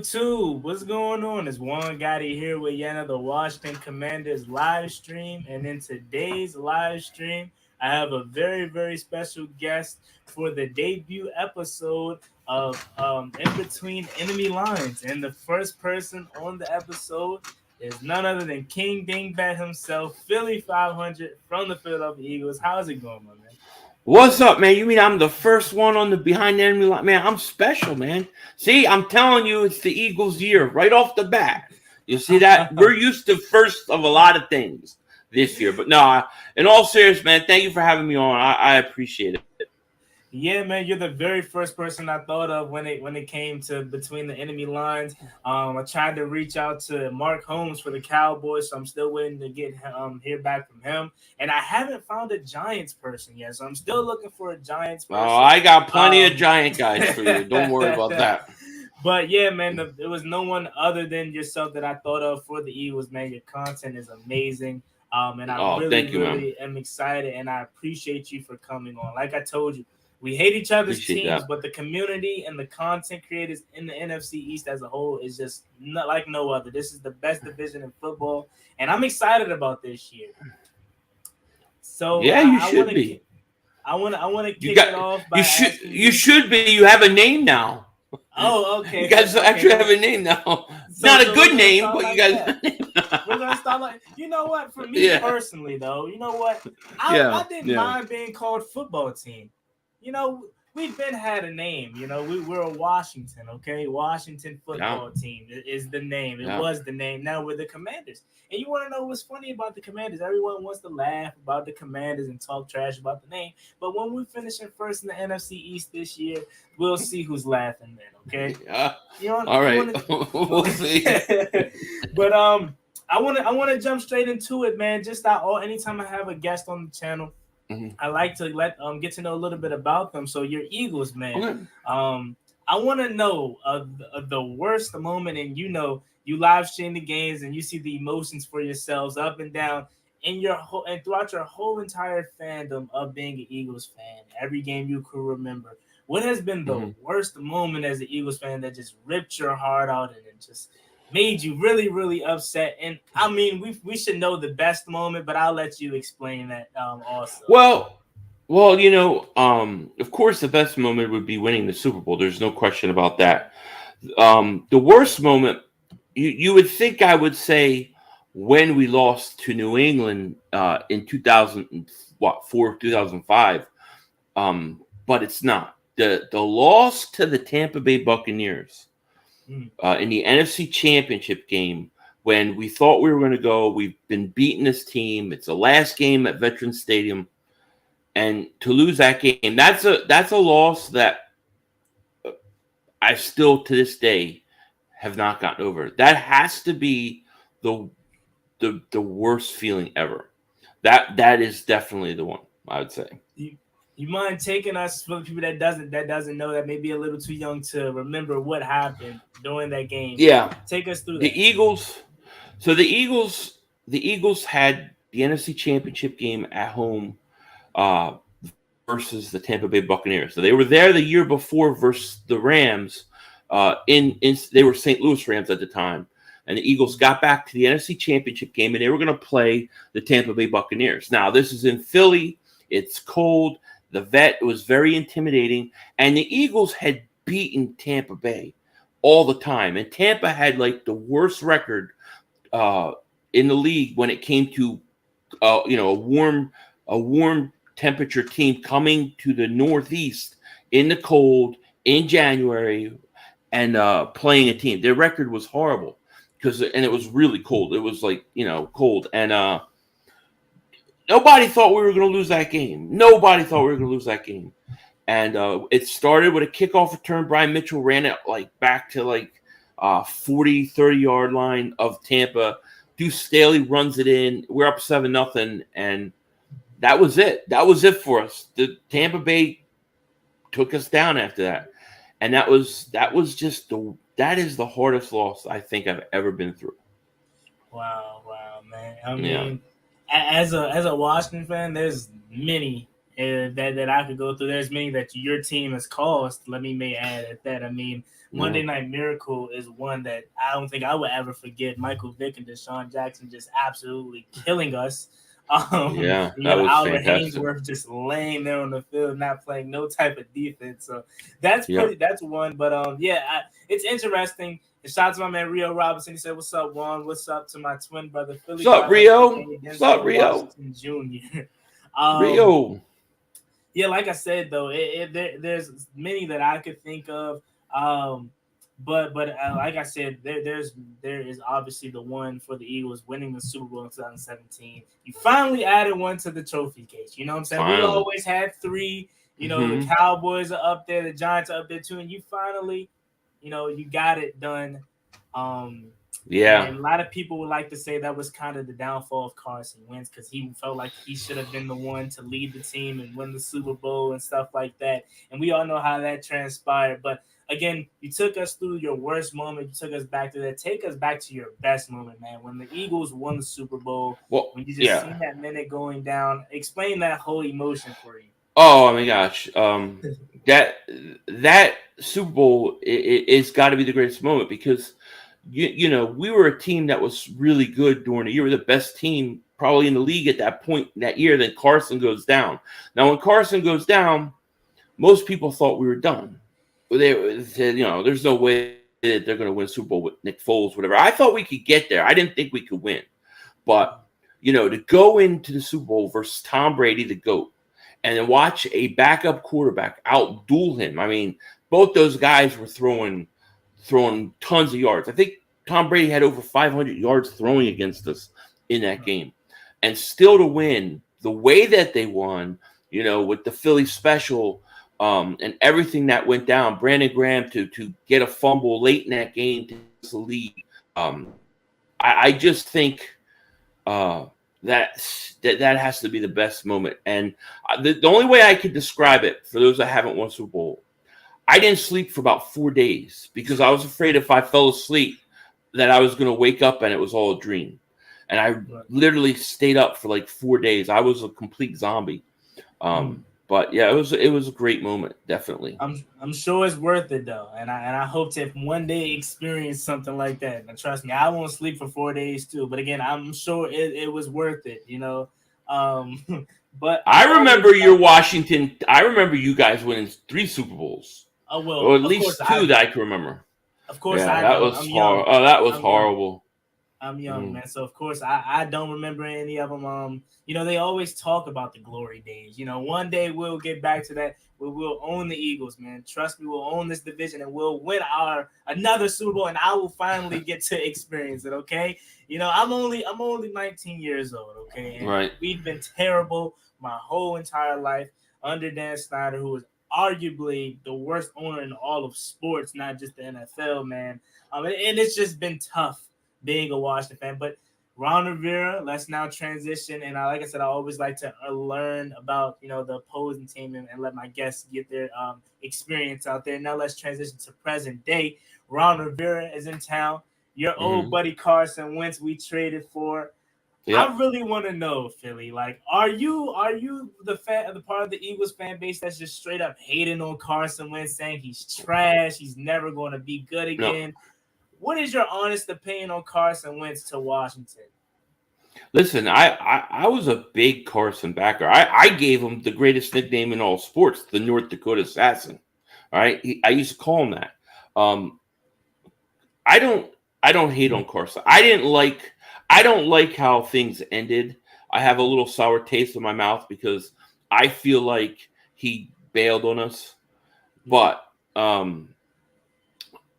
YouTube, what's going on? It's Juan Gotti here with yet another Washington Commanders live stream. And in today's live stream, I have a very, very special guest for the debut episode of In Between Enemy Lines. And the first person on the episode is none other than King Dingbat himself, Philly500 from the Philadelphia Eagles. How's it going, my man? What's up, man? You mean I'm the first one on the behind the enemy line? Man, I'm special, man. See, I'm telling you, it's the Eagles' year right off the bat. You see that? We're used to first of a lot of things this year. But no, in all seriousness, man, thank you for having me on. I appreciate it. Yeah, man, you're the very first person I thought of when it came to Between the Enemy Lines. I tried to reach out to Mark Holmes for the Cowboys, so I'm still waiting to get hear back from him. And I haven't found a Giants person yet, so I'm still looking for a Giants person. Oh, I got plenty of Giant guys for you. Don't worry about that. But yeah, man, there was no one other than yourself that I thought of for the Eagles, man. Your content is amazing. And I really am excited, and I appreciate you for coming on. Like I told you, we hate each other's teams, but the community and the content creators in the NFC East as a whole is just not like no other. This is the best division in football, and I'm excited about this year. So yeah, you should be. I want to kick it off by you should be. You have a name now. Oh, okay. You guys actually have a name now. So, not a good name, but you guys have a name now. We're gonna start like, you know what? For me personally, though, you know what? I didn't mind being called football team. You know, we've been had a name. You know, we're a Washington, okay? Washington football team is the name. It was the name. Now we're the Commanders. And you want to know what's funny about the Commanders? Everyone wants to laugh about the Commanders and talk trash about the name. But when we finish in first in the NFC East this year, we'll see who's laughing then, okay? You know, all right. We'll see. But I want to jump straight into it, man. Just anytime I have a guest on the channel, I like to get to know a little bit about them. So you're Eagles, man. Okay. I want to know the worst moment, and you live stream the games and you see the emotions for yourselves up and down in and throughout your whole entire fandom of being an Eagles fan. Every game you could remember. What has been the worst moment as an Eagles fan that just ripped your heart out and it just made you really, really upset? And I mean, we should know the best moment, but I'll let you explain that also. Well, you know, of course, the best moment would be winning the Super Bowl. There's no question about that. The worst moment, you would think I would say when we lost to New England in 2004, 2005, but it's not. The loss to the Tampa Bay Buccaneers in the NFC Championship game, when we thought we were going to go, we've been beating this team. It's the last game at Veterans Stadium, and to lose that game, that's a loss that I still to this day have not gotten over. That has to be the worst feeling ever. That is definitely the one, I would say. You mind taking us, for the people that doesn't know, that may be a little too young to remember what happened during that game? Yeah, take us through the that. Eagles. So the Eagles had the NFC Championship game at home versus the Tampa Bay Buccaneers. So they were there the year before versus the Rams. They were St. Louis Rams at the time, and the Eagles got back to the NFC Championship game, and they were going to play the Tampa Bay Buccaneers. Now this is in Philly. It's cold. The vet was very intimidating, and the Eagles had beaten Tampa Bay all the time, and Tampa had like the worst record in the league when it came to a warm temperature team coming to the Northeast in the cold in January and playing a team. Their record was horrible and it was really cold. It was like cold, and nobody thought we were going to lose that game. And it started with a kickoff return. Brian Mitchell ran it back to 40, 30-yard line of Tampa. Deuce Staley runs it in. We're up 7-0, and that was it. That was it for us. The Tampa Bay took us down after that, and that is the hardest loss I think I've ever been through. Wow, man. I mean, as a Washington fan, there's many that I could go through. There's many that your team has caused. Let me may add at that. I mean, Monday Night Miracle is one that I don't think I would ever forget. Michael Vick and Deshaun Jackson just absolutely killing us. That was Albert fantastic. Hainsworth just laying there on the field, not playing no type of defense. So that's one. But it's interesting. And shout out to my man Rio Robinson. He said, "What's up, Juan? What's up to my twin brother Philly? What's up, Rio? What's up, Rio? Jr." Rio. Yeah, like I said though, there's many that I could think of. But like I said, there is obviously the one for the Eagles winning the Super Bowl in 2017. You finally added one to the trophy case. You know what I'm saying? Finally. We always had three. You know, the Cowboys are up there, the Giants are up there too, and you finally, you got it done. And a lot of people would like to say that was kind of the downfall of Carson Wentz because he felt like he should have been the one to lead the team and win the Super Bowl and stuff like that. And we all know how that transpired. But again, you took us through your worst moment. You took us back to that. Take us back to your best moment, man. When the Eagles won the Super Bowl, when you just seen that minute going down, explain that whole emotion for you. Oh my gosh, that Super Bowl it's got to be the greatest moment because we were a team that was really good during the year. We were the best team probably in the league at that point that year. Then Carson goes down. Now when Carson goes down, most people thought we were done. They said, there's no way that they're going to win a Super Bowl with Nick Foles, whatever. I thought we could get there. I didn't think we could win, but to go into the Super Bowl versus Tom Brady, the GOAT. And then watch a backup quarterback outduel him. I mean, both those guys were throwing tons of yards. I think Tom Brady had over 500 yards throwing against us in that game. And still to win the way that they won, with the Philly special and everything that went down, Brandon Graham to get a fumble late in that game to the lead. I just think that has to be the best moment. And the only way I could describe it for those that haven't won Super Bowl, I didn't sleep for about 4 days because I was afraid if I fell asleep that I was going to wake up and it was all a dream. And I literally stayed up for like 4 days. I was a complete zombie. But yeah, it was a great moment, definitely. I'm sure it's worth it though, and I hope to one day experience something like that. And trust me, I won't sleep for 4 days too. But again, I'm sure it was worth it, But I remember your Washington. I remember you guys winning 3 Super Bowls. Oh well, or at least 2 that I can remember. Of course, that was horrible. Oh, that was horrible. I'm young, man. So, of course, I don't remember any of them. They always talk about the glory days. One day we'll get back to that. We'll own the Eagles, man. Trust me, we'll own this division and we'll win another Super Bowl, and I will finally get to experience it, okay? I'm only 19 years old, okay? And we've been terrible my whole entire life under Dan Snyder, who was arguably the worst owner in all of sports, not just the NFL, man. And it's just been tough being a Washington fan. But Ron Rivera, let's now transition. And like I said, I always like to learn about, the opposing team and let my guests get their experience out there. Now let's transition to present day. Ron Rivera is in town. Your old buddy Carson Wentz we traded for. Yep. I really want to know, Philly, like, are you the part of the Eagles fan base that's just straight up hating on Carson Wentz, saying he's trash, he's never going to be good again? No. What is your honest opinion on Carson Wentz to Washington? Listen, I was a big Carson backer. I gave him the greatest nickname in all sports, the North Dakota Assassin. All right, I used to call him that. I don't hate on Carson. I don't like how things ended. I have a little sour taste in my mouth because I feel like he bailed on us. But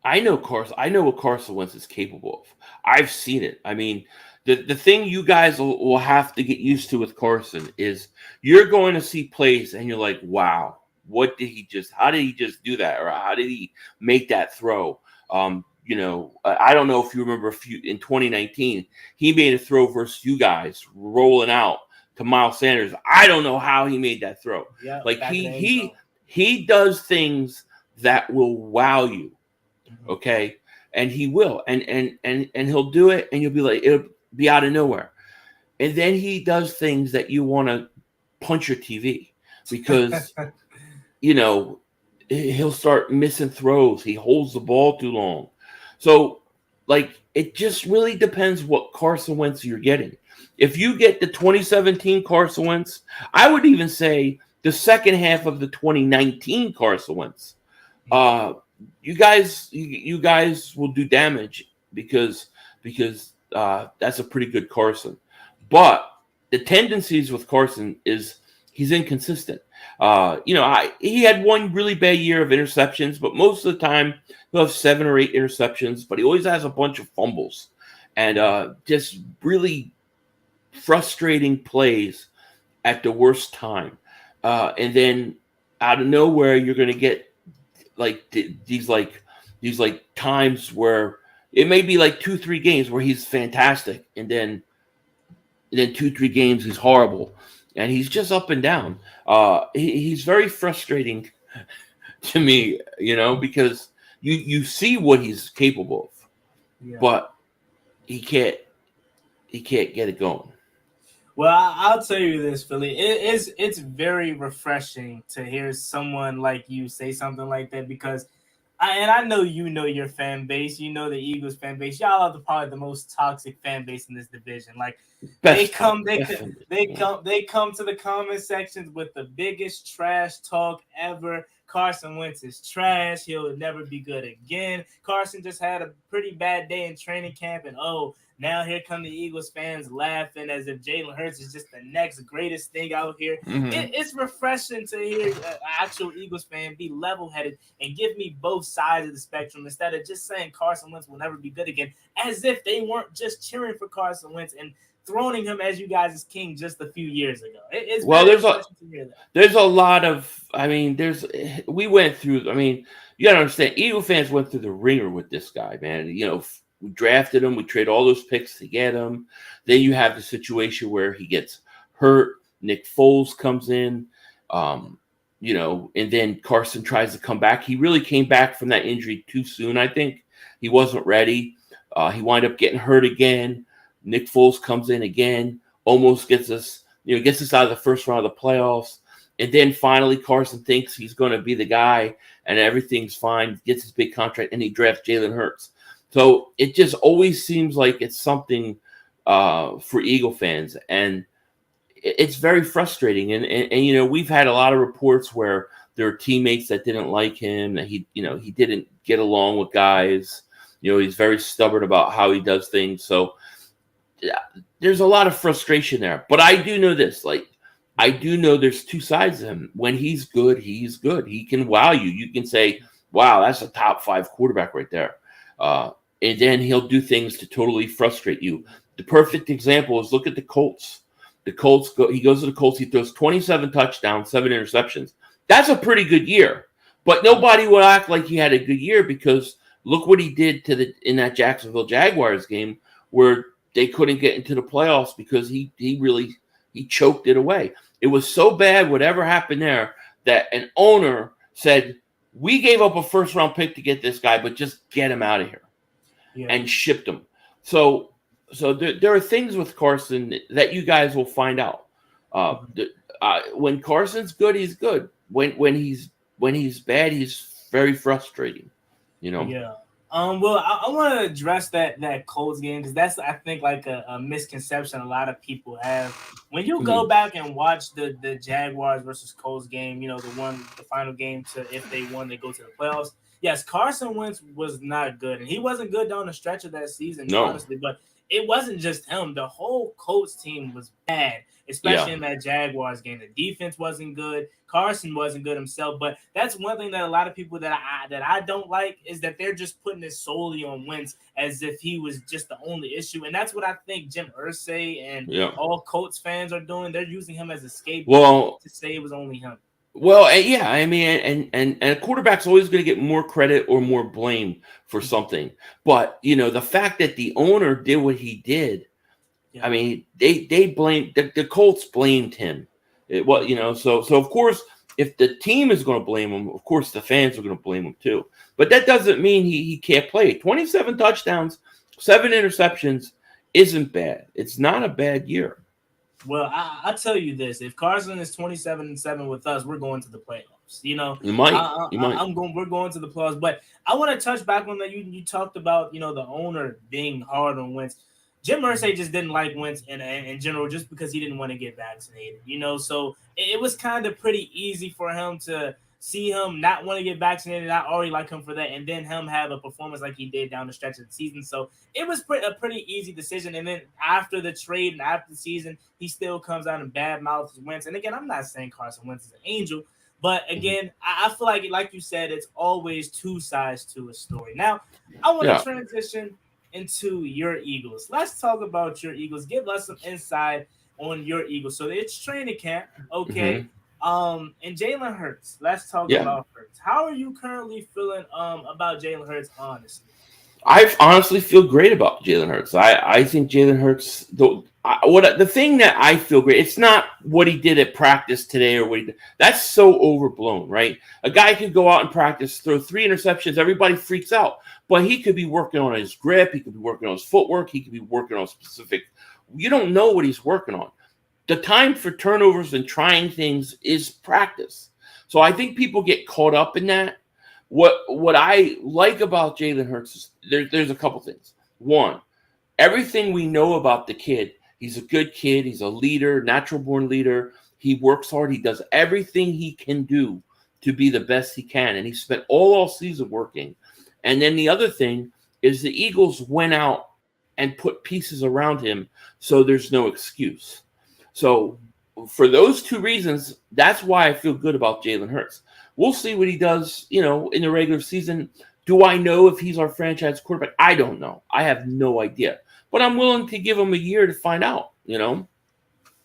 I know what Carson Wentz is capable of. I've seen it. I mean, the thing you guys will have to get used to with Carson is you're going to see plays and you're like, wow, how did he just do that? Or how did he make that throw? I don't know if you remember in 2019, he made a throw versus you guys rolling out to Miles Sanders. I don't know how he made that throw. Yeah, like he does things that will wow you. Okay. And he will, and he'll do it, and you'll be like, it'll be out of nowhere. And then he does things that you want to punch your TV. because, you know, he'll start missing throws. He holds the ball too long. So, like, it just really depends what Carson Wentz you're getting. If you get the 2017 Carson Wentz, I would even say the second half of the 2019 Carson Wentz. You guys will do damage because that's a pretty good Carson. But the tendencies with Carson is he's inconsistent. He had one really bad year of interceptions, but most of the time he'll have 7 or 8 interceptions, but he always has a bunch of fumbles and just really frustrating plays at the worst time. And then out of nowhere, you're going to get like these times where it may be like 2-3 games where he's fantastic, and then 2-3 games he's horrible, and he's just up and down. He's very frustrating to me, because you see what he's capable of, but he can't get it going. Well, I'll tell you this, Philly. It's very refreshing to hear someone like you say something like that, because I know your fan base. You know the Eagles fan base. Y'all are probably the most toxic fan base in this division. Like they come to the comment sections with the biggest trash talk ever. Carson Wentz is trash. He'll never be good again. Carson just had a pretty bad day in training camp, and now here come the Eagles fans laughing as if Jalen Hurts is just the next greatest thing out here. Mm-hmm. It's refreshing to hear an actual Eagles fan be level-headed and give me both sides of the spectrum instead of just saying Carson Wentz will never be good again, as if they weren't just cheering for Carson Wentz and throning him as you guys as king just a few years ago. There's a lot of, we went through, you got to understand, Eagle fans went through the ringer with this guy, man. We drafted him. We trade all those picks to get him. Then you have the situation where he gets hurt. Nick Foles comes in, and then Carson tries to come back. He really came back from that injury too soon, I think. He wasn't ready. He wound up getting hurt again. Nick Foles comes in again, almost gets us out of the first round of the playoffs. And then finally Carson thinks he's going to be the guy and everything's fine, gets his big contract, and he drafts Jalen Hurts. So it just always seems like it's something for Eagle fans, and it's very frustrating. And we've had a lot of reports where there are teammates that didn't like him, that he didn't get along with guys. He's very stubborn about how he does things. So there's a lot of frustration there. But I do know this, I do know there's two sides to him. When he's good, he's good. He can wow you. You can say, wow, that's a top 5 quarterback right there. And then he'll do things to totally frustrate you. The perfect example is look at the Colts. He goes to the Colts. He throws 27 touchdowns, 7 interceptions. That's a pretty good year. But nobody will act like he had a good year, because look what he did in that Jacksonville Jaguars game where they couldn't get into the playoffs because he choked it away. It was so bad, whatever happened there, that an owner said, we gave up a first-round pick to get this guy, but just get him out of here, and shipped him. So there are things with Carson that you guys will find out. When Carson's good, he's good. When he's bad, he's very frustrating. Yeah. Well, I want to address that Colts game, because that's, I think, like a misconception a lot of people have. When you go back and watch the Jaguars versus Colts game, the final game if they won, they go to the playoffs. Yes, Carson Wentz was not good, and he wasn't good down the stretch of that season, honestly. But it wasn't just him. The whole Colts team was bad, especially in that Jaguars game. The defense wasn't good. Carson wasn't good himself. But that's one thing that a lot of people that I don't like is that they're just putting it solely on Wentz as if he was just the only issue. And that's what I think Jim Irsay and all Colts fans are doing. They're using him as a scapegoat to say it was only him. Well, and a quarterback's always going to get more credit or more blame for something. But, the fact that the owner did what he did, they blamed the Colts blamed him. So of course, if the team is going to blame him, of course the fans are going to blame him too. But that doesn't mean he can't play. 27 touchdowns, 7 interceptions isn't bad. It's not a bad year. Well, I tell you this: if Carson is 27-7 with us, we're going to the playoffs. You might. We're going to the playoffs. But I want to touch back on that. You talked about the owner being hard on Wentz. Jim Irsay just didn't like Wentz in general, just because he didn't want to get vaccinated. So it was kind of pretty easy for him to see him not want to get vaccinated. I already like him for that, and then him have a performance like he did down the stretch of the season. So it was a pretty easy decision. And then after the trade and after the season, he still comes out and bad mouths Wentz. And again, I'm not saying Carson Wentz is an angel, but again, I feel like you said, it's always two sides to a story. Now, I want to transition into your Eagles. Let's talk about your Eagles. Give us some insight on your Eagles. So it's training camp, okay? And Jalen Hurts. Let's talk about Hurts. How are you currently feeling about Jalen Hurts, honestly? I honestly feel great about Jalen Hurts. I think Jalen Hurts, the thing that I feel great, it's not what he did at practice today or what he did. That's so overblown, right? A guy could go out and practice, throw 3 interceptions, everybody freaks out. But he could be working on his grip, he could be working on his footwork, he could be working on specific. You don't know what he's working on. The time for turnovers and trying things is practice. So I think people get caught up in that. What I like about Jalen Hurts is there's a couple things. One, everything we know about the kid. He's a good kid. He's a leader, natural-born leader. He works hard. He does everything he can do to be the best he can. And he spent all season working. And then the other thing is the Eagles went out and put pieces around him so there's no excuse. So for those 2 reasons, that's why I feel good about Jalen Hurts. We'll see what he does, in the regular season. Do I know if he's our franchise quarterback? I don't know. I have no idea. But I'm willing to give him a year to find out,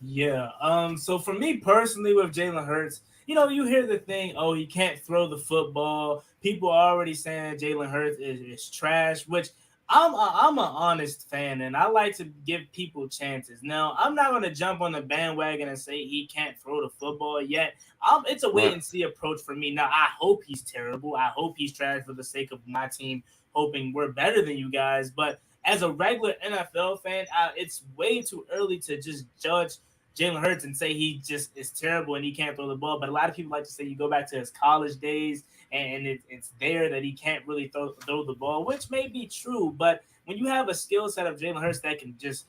Yeah. So for me personally with Jalen Hurts, you hear the thing, oh, he can't throw the football. People are already saying Jalen Hurts is trash, which I'm an honest fan, and I like to give people chances. Now, I'm not going to jump on the bandwagon and say he can't throw the football yet. It's a wait-and-see approach for me. Now, I hope he's terrible. I hope he's trash for the sake of my team, hoping we're better than you guys. But as a regular NFL fan, it's way too early to just judge Jalen Hurts and say he just is terrible and he can't throw the ball. But a lot of people like to say you go back to his college days and it's there that he can't really throw the ball, which may be true. But when you have a skill set of Jalen Hurts that can just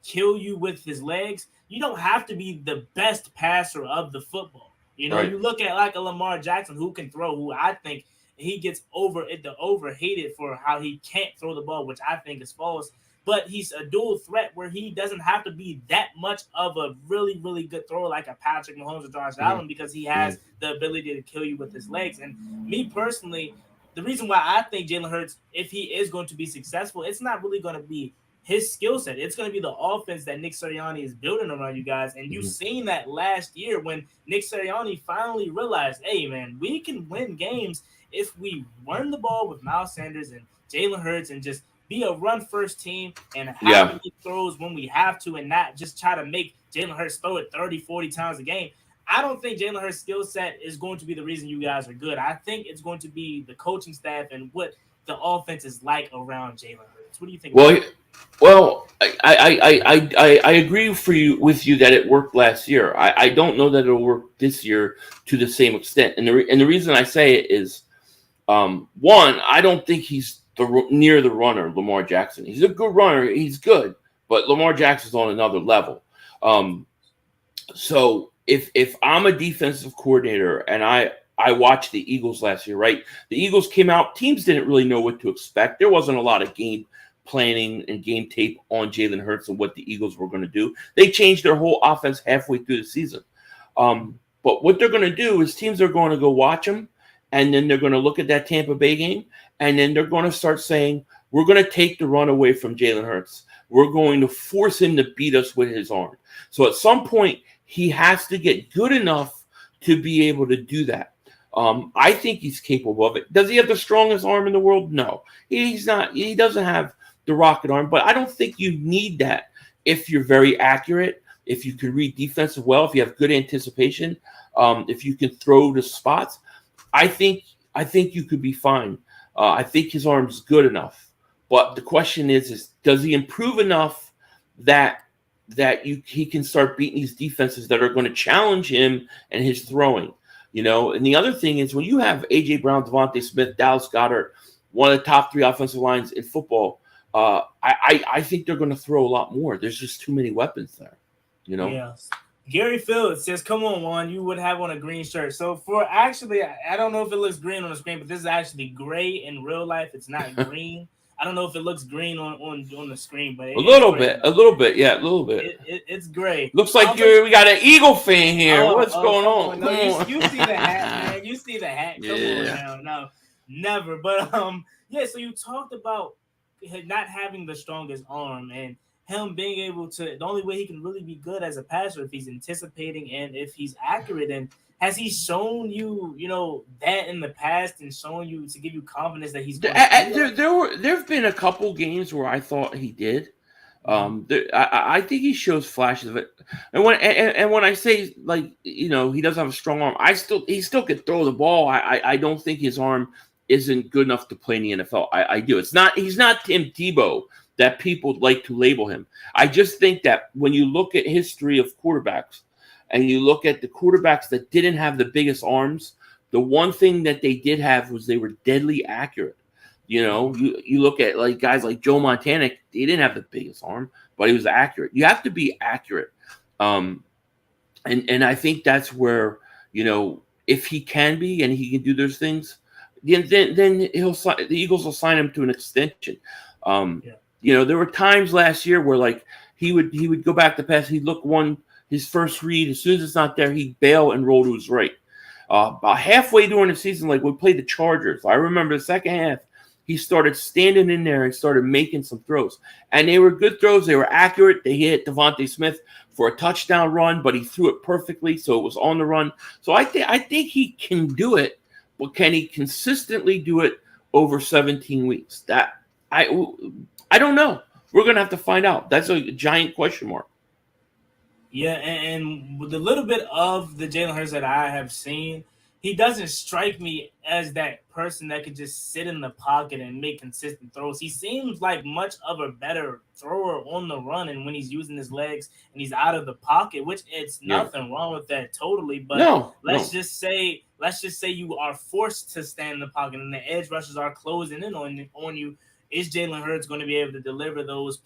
kill you with his legs, you don't have to be the best passer of the football. Right. You look at like a Lamar Jackson who can throw, who I think he gets overhated for how he can't throw the ball, which I think is false. But he's a dual threat where he doesn't have to be that much of a really, really good thrower like a Patrick Mahomes or Josh Allen, because he has the ability to kill you with his legs. And me personally, the reason why I think Jalen Hurts, if he is going to be successful, it's not really going to be his skill set. It's going to be the offense that Nick Sirianni is building around you guys. And you've seen that last year when Nick Sirianni finally realized, hey, man, we can win games if we run the ball with Miles Sanders and Jalen Hurts and just be a run-first team and have to make throws when we have to and not just try to make Jalen Hurts throw it 30, 40 times a game. I don't think Jalen Hurts' skill set is going to be the reason you guys are good. I think it's going to be the coaching staff and what the offense is like around Jalen Hurts. What do you think? Well, I agree with you that it worked last year. I don't know that it'll work this year to the same extent. And the reason I say it is, one, I don't think he's near the runner, Lamar Jackson. He's a good runner. He's good, but Lamar Jackson's on another level. So if I'm a defensive coordinator and I watched the Eagles last year, right? The Eagles came out. Teams didn't really know what to expect. There wasn't a lot of game planning and game tape on Jalen Hurts and what the Eagles were going to do. They changed their whole offense halfway through the season. But what they're going to do is teams are going to go watch him, and then they're going to look at that Tampa Bay game, and then they're going to start saying, we're going to take the run away from Jalen Hurts. We're going to force him to beat us with his arm. So at some point, he has to get good enough to be able to do that. I think he's capable of it. Does he have the strongest arm in the world? No. He's not. He doesn't have the rocket arm, but I don't think you need that if you're very accurate, if you can read defensive well, if you have good anticipation, if you can throw to spots. I think you could be fine. I think his arm's good enough. But the question is does he improve enough that that he can start beating these defenses that are going to challenge him and his throwing. And the other thing is when you have A.J. Brown, Devontae Smith, Dallas Goedert, one of the top 3 offensive lines in football, I think they're going to throw a lot more. There's just too many weapons there, Yeah. Gary Fields says, come on, Juan, you would have on a green shirt. So I don't know if it looks green on the screen, but this is actually gray in real life. It's not green. I don't know if it looks green on the screen, but a little bit, yeah, a little bit. It's gray. Looks like we got an Eagle fan here. What's going on? No, you see the hat, man. You see the hat. Come on now. No, never. But so you talked about not having the strongest arm and him being able to. The only way he can really be good as a passer if he's anticipating and if he's accurate. And has he shown you, that in the past and shown you to give you confidence that he's going to There've been a couple games where I thought he did. I think he shows flashes of it. And when I say he doesn't have a strong arm, he still could throw the ball. I don't think his arm isn't good enough to play in the NFL. I do. He's not Tim Tebow that people like to label him. I just think that when you look at history of quarterbacks, and you look at the quarterbacks that didn't have the biggest arms, the one thing that they did have was they were deadly accurate. You look at guys like Joe Montana, he didn't have the biggest arm, but he was accurate. You have to be accurate. And I think that's where, if he can be and he can do those things, then the Eagles will sign him to an extension. There were times last year where he would go back to pass, he'd look his first read, as soon as it's not there, he'd bail and roll to his right. About halfway during the season, we played the Chargers. I remember the second half, he started standing in there and started making some throws. And they were good throws. They were accurate. They hit Devontae Smith for a touchdown run, but he threw it perfectly, so it was on the run. So I think he can do it, but can he consistently do it over 17 weeks? That I don't know. We're going to have to find out. That's a giant question mark. Yeah, and with a little bit of the Jalen Hurts that I have seen, he doesn't strike me as that person that could just sit in the pocket and make consistent throws. He seems like much of a better thrower on the run and when he's using his legs and he's out of the pocket, which it's nothing wrong with that totally. But let's just say you are forced to stand in the pocket and the edge rushers are closing in on you. Is Jalen Hurts going to be able to deliver those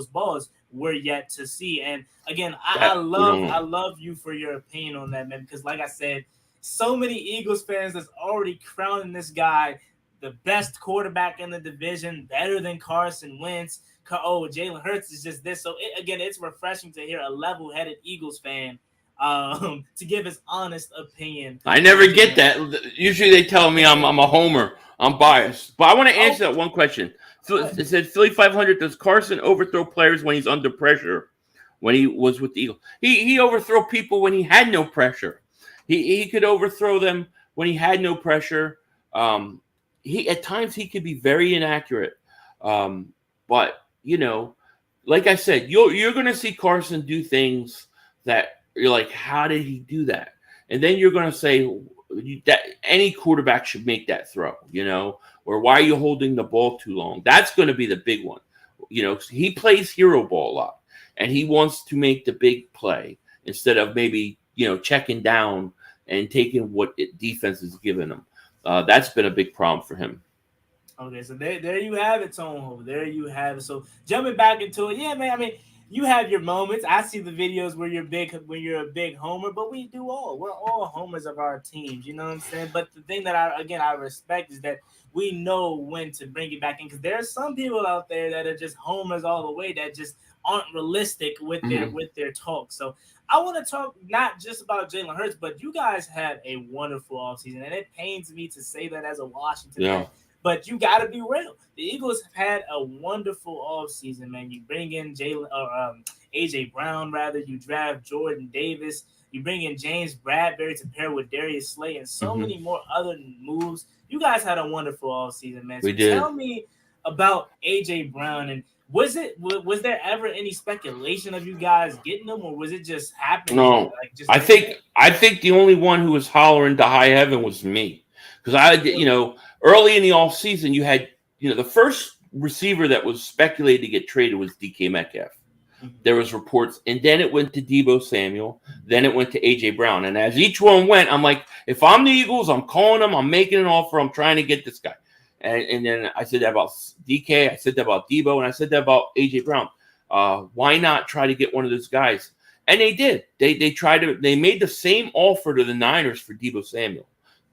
balls? We're yet to see. And again, I love you for your opinion on that, man, because like I said, so many Eagles fans that's already crowning this guy the best quarterback in the division, better than Carson Wentz. Jalen Hurts is just this. So it's refreshing to hear a level-headed Eagles fan to give his honest opinion. I never get that. Usually they tell me I'm a homer. I'm biased. But I want to answer that one question. It said Philly500, does Carson overthrow players when he's under pressure? When he was with the Eagles, he overthrew people when he had no pressure. He could overthrow them when he had no pressure. At times he could be very inaccurate. But like I said, you're going to see Carson do things that you're like, how did he do that? And then you're going to say that any quarterback should make that throw, or why are you holding the ball too long? That's going to be the big one. He plays hero ball a lot, and he wants to make the big play instead of maybe, checking down and taking what defense is giving him. That's been a big problem for him. Okay, so there you have it, Tone. There you have it. So jumping back into it, yeah, man. I mean, you have your moments. I see the videos where you're a big homer, but we're all homers of our teams. You know what I'm saying? But the thing that I respect is that we know when to bring it back in, because there are some people out there that are just homers all the way that just aren't realistic with their talk. So I want to talk not just about Jalen Hurts, but you guys had a wonderful offseason, and it pains me to say that as a Washington fan. But you got to be real. The Eagles have had a wonderful offseason, man. You bring in A.J. Brown, rather. You draft Jordan Davis. You bring in James Bradbury to pair with Darius Slay and so many more other moves. You guys had a wonderful offseason, man. So tell me about A.J. Brown. And was there ever any speculation of you guys getting him, or was it just happening? No. I think the only one who was hollering to high heaven was me. Because early in the offseason, you had, the first receiver that was speculated to get traded was DK Metcalf. There was reports, and then it went to Deebo Samuel. Then it went to A.J. Brown. And as each one went, I'm like, if I'm the Eagles, I'm calling them. I'm making an offer. I'm trying to get this guy. And then I said that about DK. I said that about Deebo. And I said that about A.J. Brown. Why not try to get one of those guys? And they did. They tried to. They made the same offer to the Niners for Deebo Samuel.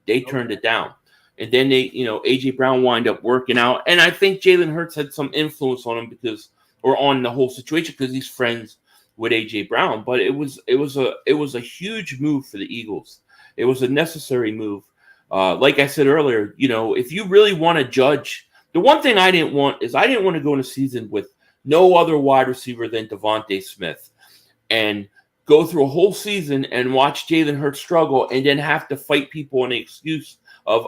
They turned it down. And then A.J. Brown wound up working out. And I think Jalen Hurts had some influence on him or on the whole situation because he's friends with A.J. Brown. But it was a huge move for the Eagles. It was a necessary move. Like I said earlier, if you really want to judge, the one thing I didn't want to go in a season with no other wide receiver than Devontae Smith and go through a whole season and watch Jalen Hurts struggle and then have to fight people on the excuse of,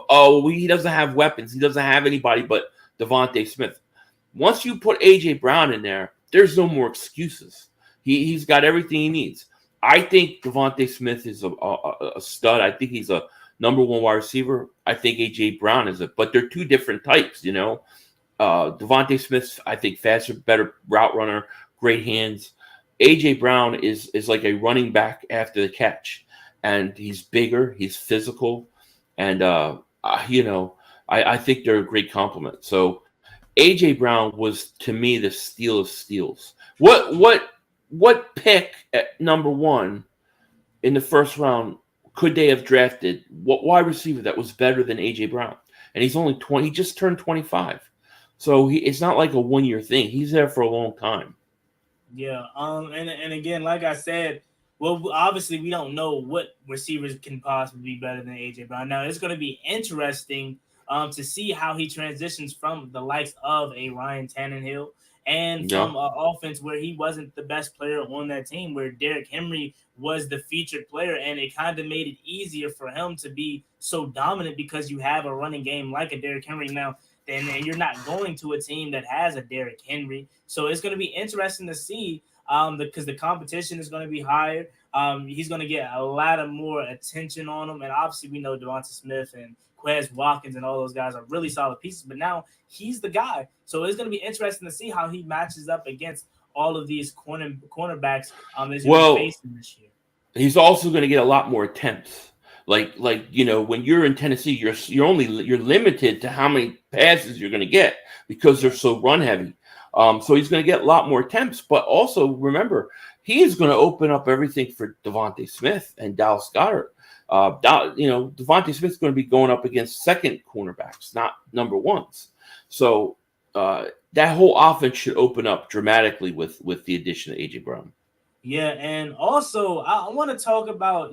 he doesn't have weapons. He doesn't have anybody but Devontae Smith. Once you put A.J. Brown in there, there's no more excuses. He's got everything he needs. I think Devontae Smith is a stud. I think he's a number one wide receiver. I think A.J. Brown is but they're two different types, Devontae Smith's, I think, faster, better route runner, great hands. A.J. Brown is like a running back after the catch. And he's bigger, he's physical, and I think they're a great compliment. So A.J. Brown was, to me, the steal of steals. What pick at number one in the first round could they have drafted? What wide receiver that was better than A.J. Brown? And he's only 20. He just turned 25. So it's not like a one-year thing. He's there for a long time. Yeah. And again, like I said, well, obviously we don't know what receivers can possibly be better than A.J. Brown. Now, it's going to be interesting to see how he transitions from the likes of a Ryan Tannehill and from an offense where he wasn't the best player on that team, where Derrick Henry was the featured player, and it kind of made it easier for him to be so dominant because you have a running game like a Derrick Henry now, and you're not going to a team that has a Derrick Henry. So it's going to be interesting to see because the competition is going to be higher. He's going to get a lot of more attention on him, and obviously we know Devonta Smith and Quez Watkins and all those guys are really solid pieces, but now he's the guy. So it's going to be interesting to see how he matches up against all of these cornerbacks that he's facing this year. He's also going to get a lot more attempts. Like when you're in Tennessee, you're limited to how many passes you're going to get because they're so run heavy. So he's going to get a lot more attempts, but also remember he is going to open up everything for Devontae Smith and Dallas Goedert. Devontae Smith's going to be going up against second cornerbacks, not number ones. So that whole offense should open up dramatically with the addition of A.J. Brown. Yeah, and also I want to talk about,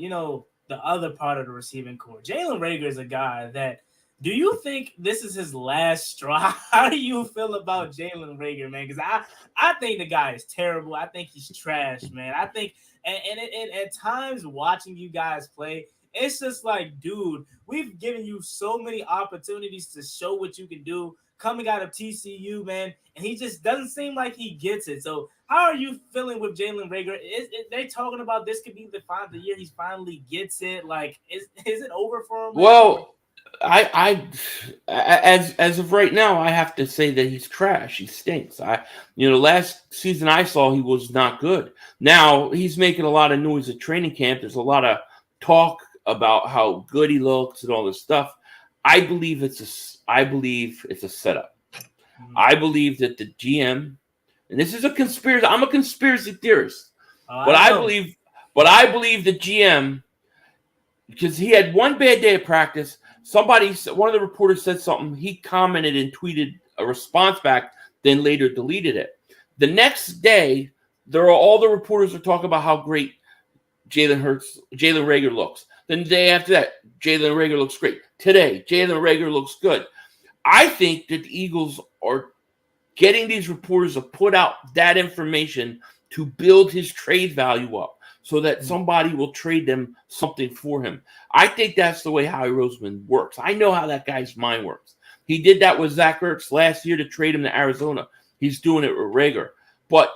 the other part of the receiving core. Jalen Reagor is a guy that, do you think this is his last straw? How do you feel about Jalen Reagor, man? Because I think the guy is terrible. I think he's trash, man. I think, and at times watching you guys play, it's just like, dude, we've given you so many opportunities to show what you can do coming out of TCU, man, and he just doesn't seem like he gets it. So how are you feeling with Jalen Reagor? They talking about this could be the year he finally gets it? Like, is it over for him? Well, I as of right now, I have to say that he's trash. He stinks. Last season I saw he was not good. Now he's making a lot of noise at training camp. There's a lot of talk about how good he looks and all this stuff. I believe it's a setup. I believe that the GM, and this is a conspiracy. I'm a conspiracy theorist, but I believe the GM, because he had one bad day of practice. One of the reporters said something. He commented and tweeted a response back, then later deleted it. The next day, all the reporters are talking about how great Jalen Reagor looks. Then the day after that, Jalen Reagor looks great. Today, Jalen Reagor looks good. I think that the Eagles are getting these reporters to put out that information to build his trade value up so that somebody will trade them something for him. I think that's the way Howie Roseman works. I know how that guy's mind works. He did that with Zach Ertz last year to trade him to Arizona. He's doing it with Reagor. But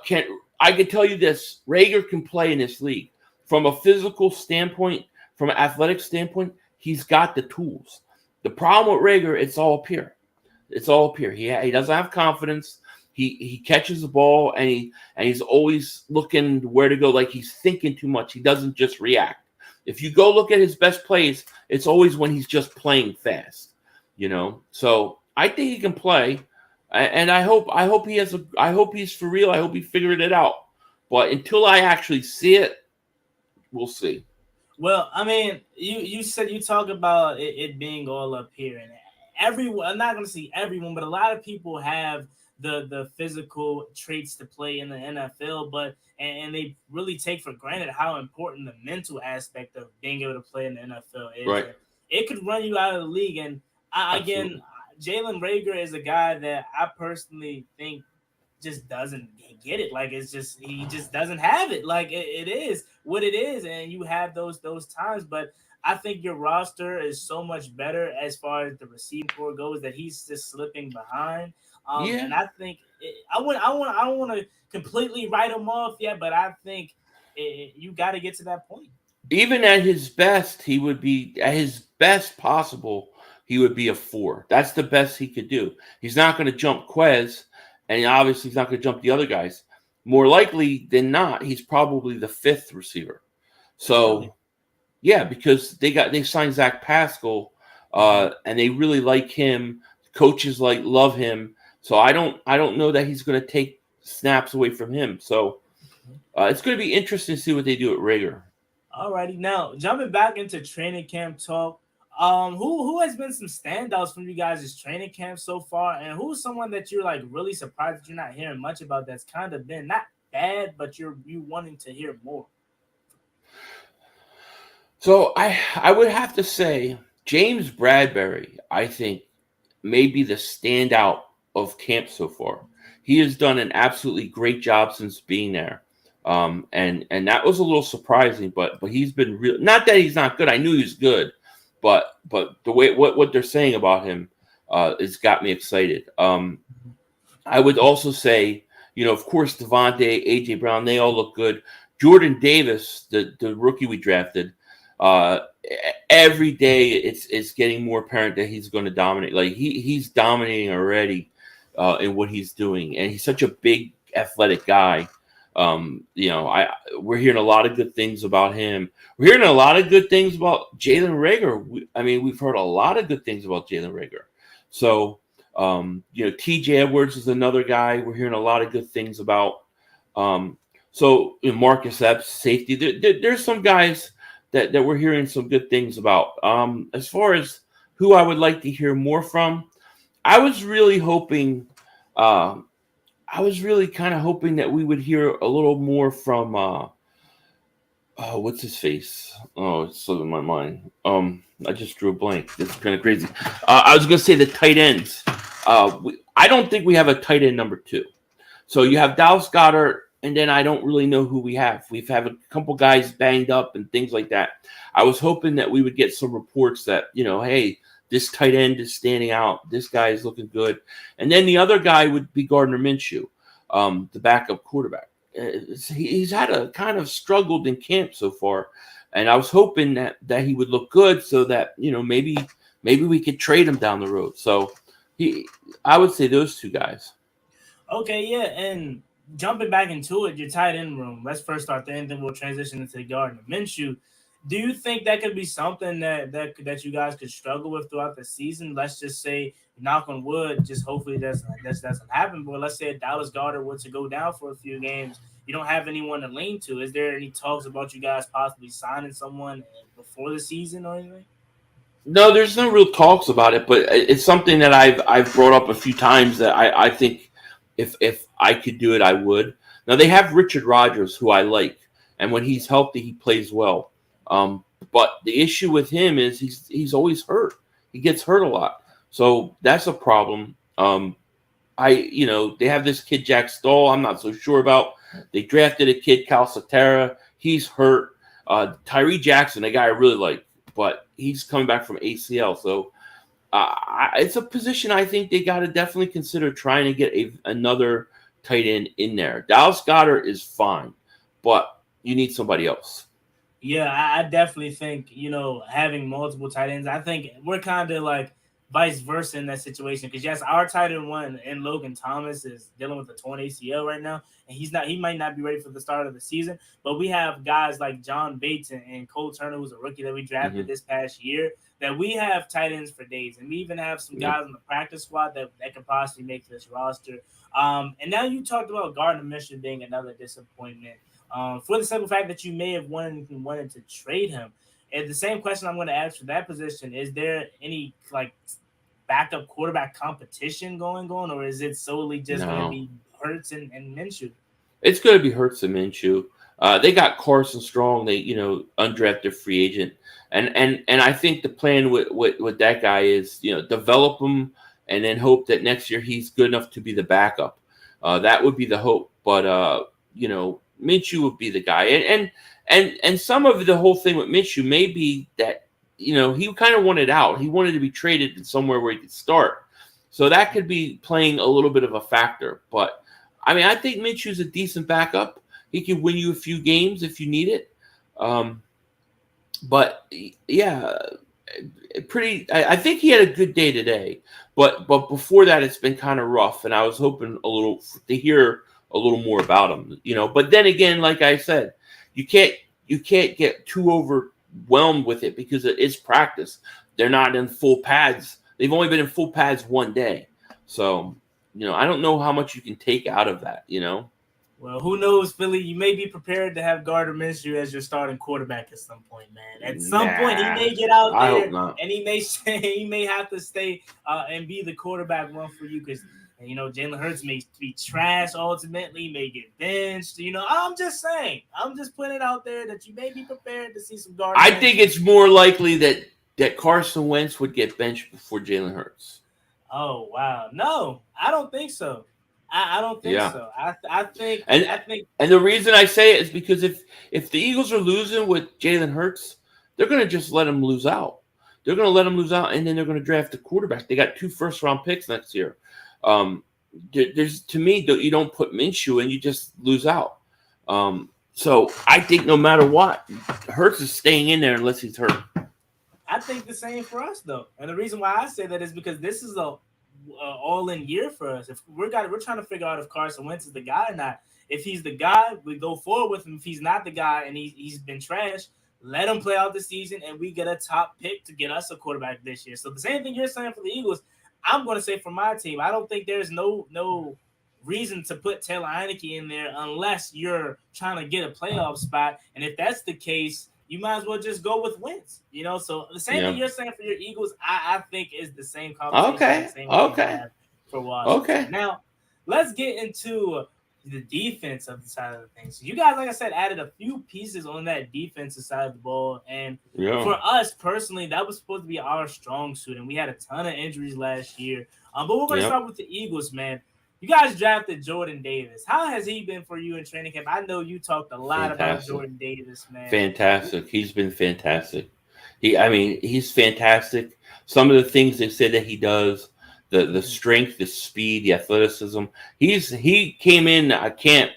I can tell you this, Reagor can play in this league. From a physical standpoint, from an athletic standpoint, he's got the tools. The problem with Reagor, it's all up here. It's all up here. He doesn't have confidence. He catches the ball and he's always looking where to go. Like he's thinking too much. He doesn't just react. If you go look at his best plays, it's always when he's just playing fast, So I think he can play, and I hope he's for real. I hope he figured it out. But until I actually see it, we'll see. Well, I mean, you said you talk about it being all up here, and everyone. I'm not going to say everyone, but a lot of people have the physical traits to play in the NFL, but and they really take for granted how important the mental aspect of being able to play in the NFL is. Right. It could run you out of the league, and again, Jalen Reagor is a guy that I personally think just doesn't get it. Like he just doesn't have it. Like it is what it is, and you have those times, but I think your roster is so much better as far as the receiving core goes that he's just slipping behind. And I think I don't want to completely write him off yet, but I think you got to get to that point. Even at his best, he would be at his best possible. He would be a 4. That's the best he could do. He's not going to jump Quez, and obviously he's not going to jump the other guys. More likely than not, he's probably the 5th receiver. So, yeah, because they signed Zach Pascal, and they really like him. Coaches love him. So I don't know that he's going to take snaps away from him. So it's going to be interesting to see what they do at Reagor. Alrighty, now jumping back into training camp talk. Who has been some standouts from you guys' training camp so far, and who's someone that you're like really surprised that you're not hearing much about that's kind of been not bad, but you wanting to hear more? So I would have to say James Bradbury, I think, may be the standout of camp so far. He has done an absolutely great job since being there. And that was a little surprising, but he's been real. Not that he's not good. I knew he was good, but the way what they're saying about him has got me excited. I would also say, of course, Devontae, AJ Brown, they all look good. Jordan Davis, the rookie we drafted, every day it's getting more apparent that he's going to dominate. Like he's dominating already in what he's doing, and he's such a big athletic guy. We're hearing a lot of good things about him. We're hearing a lot of good things about Jalen Reagor. We've heard a lot of good things about Jalen Reagor. So, TJ Edwards is another guy we're hearing a lot of good things about. Marcus Epps, safety. There's some guys that we're hearing some good things about. As far as who I would like to hear more from, I was really hoping. I was really kind of hoping that we would hear a little more from what's his face? Oh, it's slipping my mind. I just drew a blank. It's kind of crazy. I was going to say the tight ends. I don't think we have a tight end number 2. So you have Dallas Goedert, and then I don't really know who we have. We've had a couple guys banged up and things like that. I was hoping that we would get some reports that, hey, this tight end is standing out. This guy is looking good. And then the other guy would be Gardner Minshew, the backup quarterback. He's had a kind of struggled in camp so far. And I was hoping that he would look good so that, maybe we could trade him down the road. So I would say those 2 guys. Okay, yeah. And jumping back into it, your tight end room. Let's first start there, and then we'll transition into Gardner Minshew. Do you think that could be something that you guys could struggle with throughout the season? Let's just say, knock on wood, just hopefully that doesn't happen. But let's say Dallas Goedert were to go down for a few games. You don't have anyone to lean to. Is there any talks about you guys possibly signing someone before the season or anything? No, there's no real talks about it, but it's something that I've brought up a few times that I think if I could do it, I would. Now, they have Richard Rodgers, who I like, and when he's healthy, he plays well. But the issue with him is he's always hurt. He gets hurt a lot. So that's a problem. They have this kid, Jack Stoll, I'm not so sure about. They drafted a kid, Cal Satara. He's hurt. Tyree Jackson, a guy I really like, but he's coming back from ACL. So it's a position I think they got to definitely consider trying to get another tight end in there. Dallas Goedert is fine, but you need somebody else. Yeah, I definitely think, having multiple tight ends, I think we're kind of like vice versa in that situation. Because yes, our tight end one and Logan Thomas is dealing with a torn ACL right now, and he might not be ready for the start of the season. But we have guys like John Bates and Cole Turner, who's a rookie that we drafted this past year, that we have tight ends for days, and we even have some guys on the practice squad that can possibly make this roster. And now you talked about Gardner Minshew being another disappointment. For the simple fact that you may have wanted to trade him. And the same question I'm going to ask for that position: is there any like backup quarterback competition going on, or is it solely just going to be Hurts and Minshew? It's going to be Hurts and Minshew. They got Carson Strong, they undrafted free agent, and I think the plan with that guy is develop him and then hope that next year he's good enough to be the backup. That would be the hope, but Minshew would be the guy, and some of the whole thing with Minshew may be that he kind of wanted out. He wanted to be traded in somewhere where he could start, so that could be playing a little bit of a factor. But I mean, I think Minshew's a decent backup. He can win you a few games if you need it. But yeah, I think he had a good day today. But before that, it's been kind of rough, and I was hoping to hear a little more about him. But then again, like I said, you can't get too overwhelmed with it because it is practice. They're not in full pads. They've only been in full pads one day, so I don't know how much you can take out of that. Well, who knows, Philly? You may be prepared to have Gardner Minshew as your starting quarterback at some point, man. At some point, he may get out there, and he may have to stay and be the quarterback one for you because Jalen Hurts may be trash ultimately, may get benched. I'm just saying. I'm just putting it out there that you may be prepared to see some Gardner. I think it's more likely that Carson Wentz would get benched before Jalen Hurts. Oh wow, no, I don't think so. I don't think so. I think, and the reason I say it is because if the Eagles are losing with Jalen Hurts, they're going to just let him lose out. They're going to let him lose out, and then they're going to draft a quarterback. They got 2 first-round picks next year. There's to me, you don't put Minshew in, you just lose out. So I think no matter what, Hurts is staying in there unless he's hurt. I think the same for us though, and the reason why I say that is because this is a all-in year for us. If we're trying to figure out if Carson Wentz is the guy or not. If he's the guy, we go forward with him. If he's not the guy and he's been trash, let him play out the season and we get a top pick to get us a quarterback this year. So the same thing you're saying for the Eagles, I'm going to say for my team. I don't think there's no reason to put Taylor Heinicke in there unless you're trying to get a playoff spot. And if that's the case, you might as well just go with Wentz. So the same thing you're saying for your Eagles, I think is the same conversation. Okay. For Washington. Okay. Now, let's get into the defensive side of the things. So you guys, like I said, added a few pieces on that defensive side of the ball. And for us personally, that was supposed to be our strong suit. And we had a ton of injuries last year. But we're going to start with the Eagles, man. You guys drafted Jordan Davis. How has he been for you in training camp? I know you talked a lot about Jordan Davis, man. Fantastic. He's been fantastic. He's fantastic. Some of the things they said that he does, the strength, the speed, the athleticism. He came in.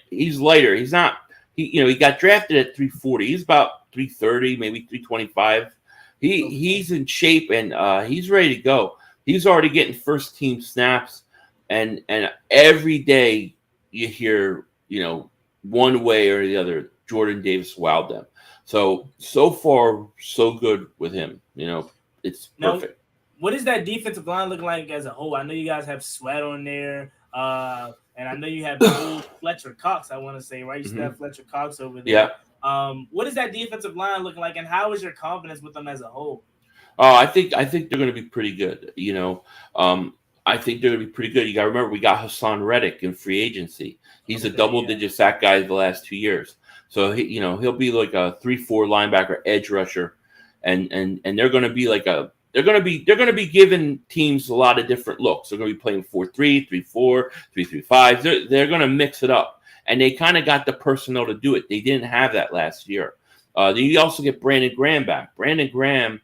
He's lighter. He's not. He got drafted at 340. He's about 330, maybe 325. He's in shape and he's ready to go. He's already getting first team snaps. And every day you hear, one way or the other, Jordan Davis wowed them. So far, so good with him. It's perfect. Now, what is that defensive line looking like as a whole? I know you guys have Sweat on there, and I know you have old Fletcher Cox, I want to say, right? You still have Fletcher Cox over there. Yeah. What is that defensive line looking like, and how is your confidence with them as a whole? Oh, I think they're going to be pretty good. I think they're going to be pretty good. You got to remember, we got Hassan Reddick in free agency. He's a double-digit sack guy the last 2 years. So he'll be like a 3-4 linebacker edge rusher, and they're going to be like they're going to be giving teams a lot of different looks. They're going to be playing 4-3, 3-4, 3-3-5. They're going to mix it up, and they kind of got the personnel to do it. They didn't have that last year. Then you also get Brandon Graham back. Brandon Graham,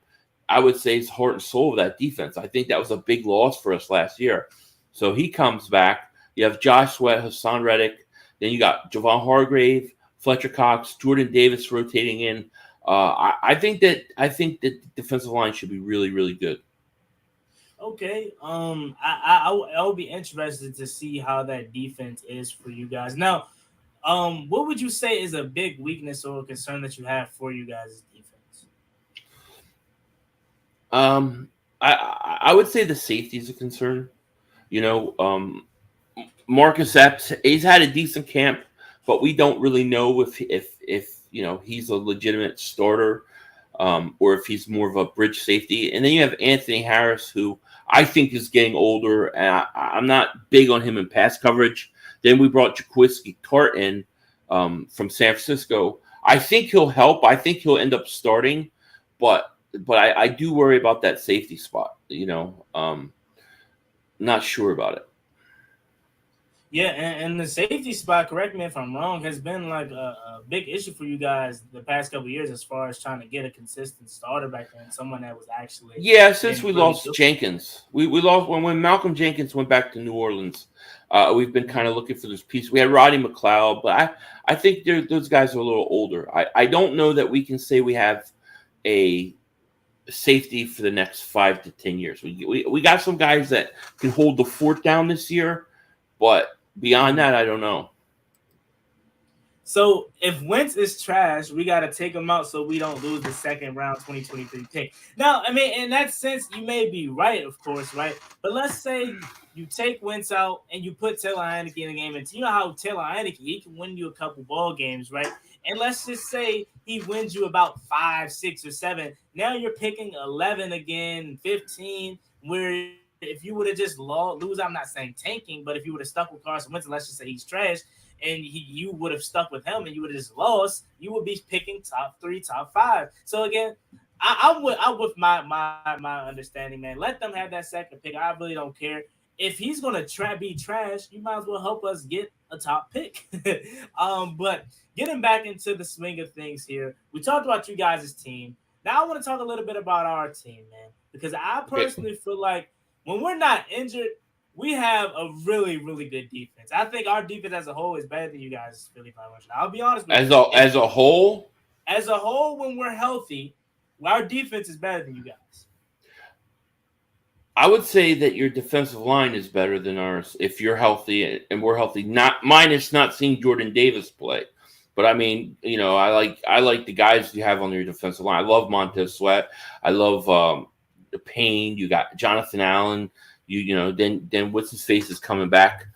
I would say, is heart and soul of that defense. I think that was a big loss for us last year. So he comes back. You have Josh Sweat, Hassan Reddick. Then you got Javon Hargrave, Fletcher Cox, Jordan Davis rotating in. I think that the defensive line should be really, really good. Okay. I'll be interested to see how that defense is for you guys. Now, what would you say is a big weakness or concern that you have for you guys' defense? I would say the safety is a concern. You know, Marcus Epps, he's had a decent camp, but we don't really know if you know he's a legitimate starter, or if he's more of a bridge safety. And then you have Anthony Harris, who I think is getting older, and I'm not big on him in pass coverage. Then we brought Jaquiski Tart in from San Francisco. I think he'll help. I think he'll end up starting, but I do worry about that safety spot. You know, not sure about it. Yeah, and the safety spot, correct me if I'm wrong, has been like a big issue for you guys the past couple of years as far as trying to get a consistent starter back then, someone that was actually Since we lost Jenkins, we lost when Malcolm Jenkins went back to New Orleans. We've been kind of looking for this piece. We had Roddy McLeod, but I think those guys are a little older. I don't know that we can say we have a safety for the next 5 to 10 years. We got some guys that can hold the fort down this year, but beyond that, I don't know. So if Wentz is trash, we got to take him out so we don't lose the second round 2023 pick. Now, I mean, in that sense, you may be right, of course, right? But let's say you take Wentz out and you put Taylor Heinicke in the game. And you know how Taylor Heinicke, he can win you a couple ball games, right? And let's just say he wins you about 5, 6, or 7. Now you're picking 11 again, 15, where if you would have just lose, I'm not saying tanking, but if you would have stuck with Carson Wentz, let's just say he's trash, and you would have stuck with him and you would have just lost, you would be picking top 3, top 5. So again, I'm with my understanding, man. Let them have that second pick. I really don't care. If he's gonna be trash, you might as well help us get a top pick. But getting back into the swing of things here, we talked about you guys' team. Now I want to talk a little bit about our team, man, because I personally feel like when we're not injured, we have a really, really good defense. I think our defense as a whole is better than you guys' Philly500. I'll be honest with you. As a whole? As a whole, when we're healthy, our defense is better than you guys. I would say that your defensive line is better than ours if you're healthy and we're healthy. Not minus not seeing Jordan Davis play. But I mean, you know, I like the guys you have on your defensive line. I love Montez Sweat. I love Payne. You got Jonathan Allen. You know, then what's his face is coming back.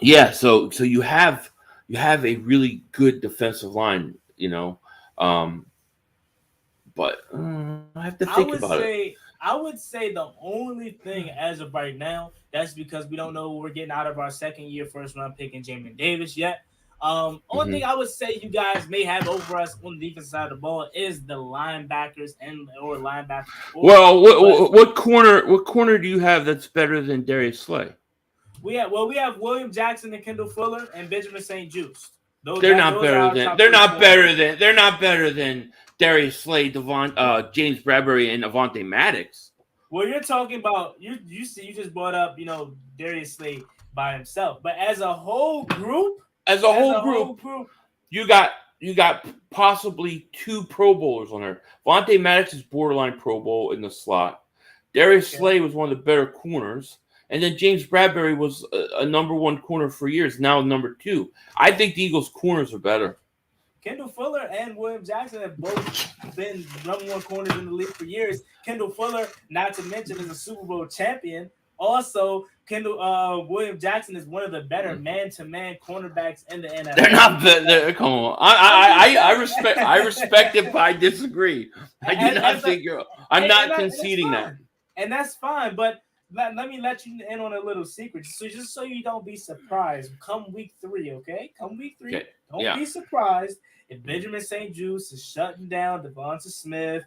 Yeah, so you have a really good defensive line, you know. But I have to think about it. I would say the only thing as of right now, that's because we don't know what we're getting out of our second year first round pick in Jamin Davis yet. Only thing I would say you guys may have over us on the defensive side of the ball is the linebackers or linebackers. Well, what corner do you have that's better than Darius Slay? We have William Jackson and Kendall Fuller and Benjamin St. Juste. They're not better than Darius Slay, James Bradbury, and Avonte Maddox. Well, you're talking about you just brought up, you know, Darius Slay by himself, but as a whole group, you got possibly 2 Pro Bowlers on there. Avonte Maddox is borderline Pro Bowl in the slot. Darius Slay was one of the better corners. And then James Bradbury was a number 1 corner for years, now number 2. I think the Eagles' corners are better. Kendall Fuller and William Jackson have both been number 1 corners in the league for years. Kendall Fuller, not to mention, is a Super Bowl champion. Also, William Jackson is one of the better man-to-man cornerbacks in the NFL. They're not better. Come on, I respect it, but I disagree. I do not think you're. I'm not conceding that, and that's fine. But let me let you in on a little secret, just so you don't be surprised. Come week 3, okay? Come week 3, don't be surprised if Benjamin St. Juste is shutting down Devonta Smith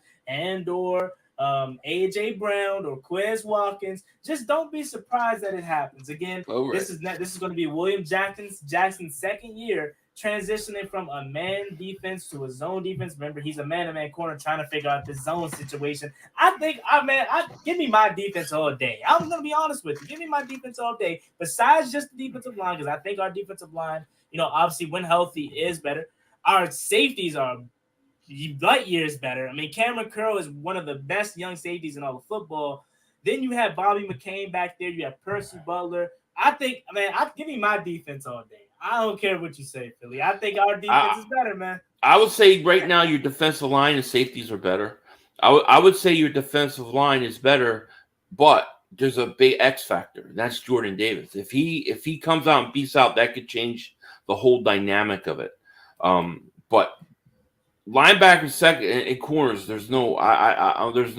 or AJ Brown or Quez Watkins. Just don't be surprised that it happens. Again, this is going to be William Jackson's second year transitioning from a man defense to a zone defense. Remember, he's a man-to-man corner trying to figure out the zone situation. I think, give me my defense all day. I'm going to be honest with you. Give me my defense all day. Besides just the defensive line, because I think our defensive line, you know, obviously when healthy is better. Our safeties are light years better. I mean, Cameron Curl is one of the best young safeties in all of football. Then you have Bobby McCain back there. You have Percy Butler. I think, man, give me my defense all day. I don't care what you say, Philly. I think our defense is better, man. I would say right now your defensive line and safeties are better. I would say your defensive line is better, but there's a big X factor. And that's Jordan Davis. If he comes out and beats out, that could change the whole dynamic of it. But linebackers, second, and corners, there's no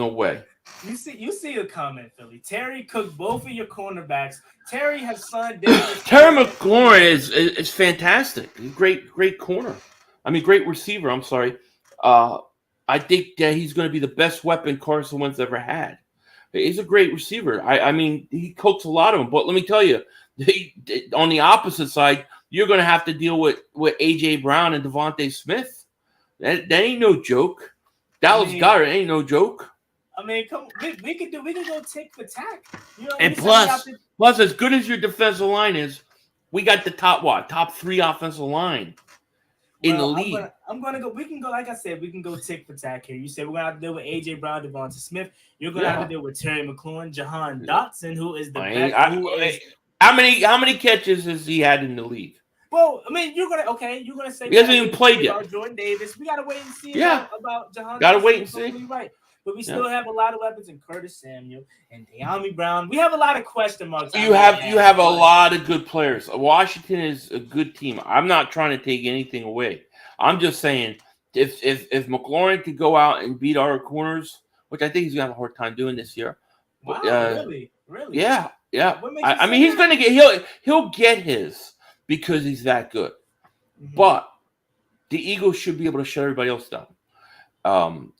way. You see a comment, Philly. Terry cooked both of your cornerbacks. Terry has signed. Terry McLaurin is fantastic. Great corner. I mean, great receiver. I'm sorry. I think that he's going to be the best weapon Carson Wentz ever had. He's a great receiver. I mean, he cooks a lot of them. But let me tell you, on the opposite side, you're going to have to deal with A.J. Brown and Devontae Smith. That ain't no joke. Dallas Goedert ain't no joke. I mean, come on, we can go tick for tack. You know, and plus, as good as your defensive line is, we got the top 3 offensive line in the league. I'm gonna go. We can go. Like I said, we can go tick for tack here. You said we're gonna have to deal with A.J. Brown, Devontae Smith. You're gonna have to deal with Terry McLaurin, Jahan Dotson, who is the best. How many catches has he had in the league? Well, I mean, you're gonna say he hasn't even played yet. Jordan Davis. We gotta wait and see about Jahan. Gotta wait and see. Right. But we still have a lot of weapons in Curtis Samuel and De'Ami Brown. We have a lot of question marks. You have a lot of good players. Washington is a good team. I'm not trying to take anything away. I'm just saying if McLaurin could go out and beat our corners, which I think he's got a hard time doing this year. Wow, really? Yeah. I mean, he's gonna he'll get his because he's that good. Mm-hmm. But the Eagles should be able to shut everybody else down.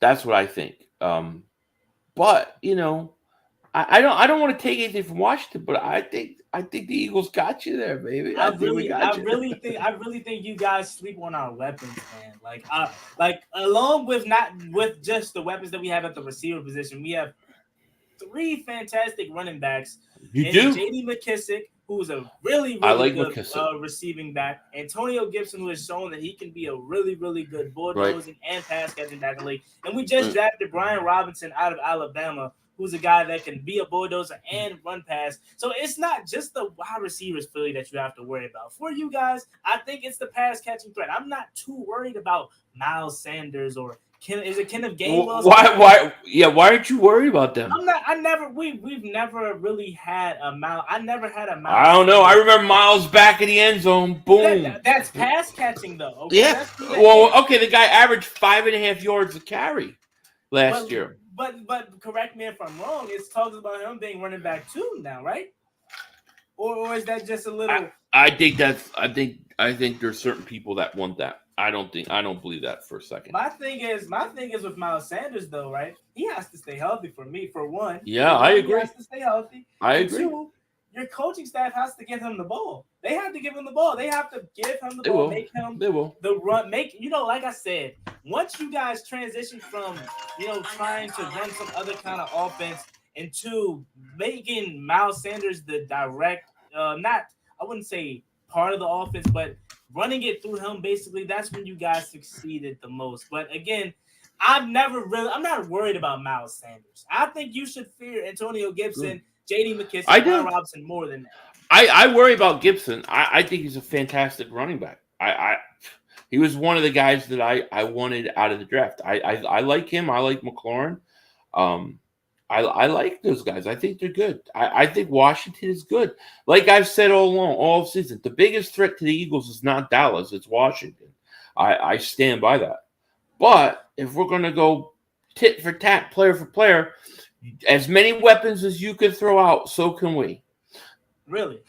That's what I think. But you know, I don't want to take anything from Washington, but I think the Eagles got you there, baby. I really think you guys sleep on our weapons, man. Like along with not with just the weapons that we have at the receiver position, we have 3 fantastic running backs. You do. J.D. McKissick, who's a really good receiving back. Antonio Gibson, who has shown that he can be a really good bulldozing and pass catching back in the league. And we just drafted Brian Robinson out of Alabama, who's a guy that can be a bulldozer and run pass. So it's not just the wide receivers, Philly, that you have to worry about. For you guys, I think it's the pass catching threat. I'm not too worried about Miles Sanders or Kenneth Gainwell. Why aren't you worried about them? We've never really had a Miles. I never had a Miles. I don't know. I remember Miles back in the end zone. Boom. That's pass catching though. Okay? Yeah. The guy averaged 5.5 yards a carry last year. But correct me if I'm wrong. It's talks about him being running back 2 now, right? Or is that just a little? I think there's certain people that want that. I don't believe that for a second. My thing is with Miles Sanders though, right? He has to stay healthy for me, for one. Yeah, I agree. He has to stay healthy. I agree. 2, your coaching staff has to give him the ball. They have to give him the ball. They have to give him the ball. Make him the run. Like I said, once you guys transition from, trying to run some other kind of offense into making Miles Sanders the direct, I wouldn't say part of the offense, but running it through him, basically, that's when you guys succeeded the most. But again, I'm not worried about Miles Sanders. I think you should fear Antonio Gibson, J.D. McKissick, and Brian Robinson more than that. I worry about Gibson. I think he's a fantastic running back. He was one of the guys that I wanted out of the draft. I like him. I like McLaurin. I like those guys. I think they're good. I think Washington is good. Like I've said all along, all season, the biggest threat to the Eagles is not Dallas, it's Washington. I stand by that. But if we're going to go tit for tat, player for player, as many weapons as you can throw out, so can we. Really?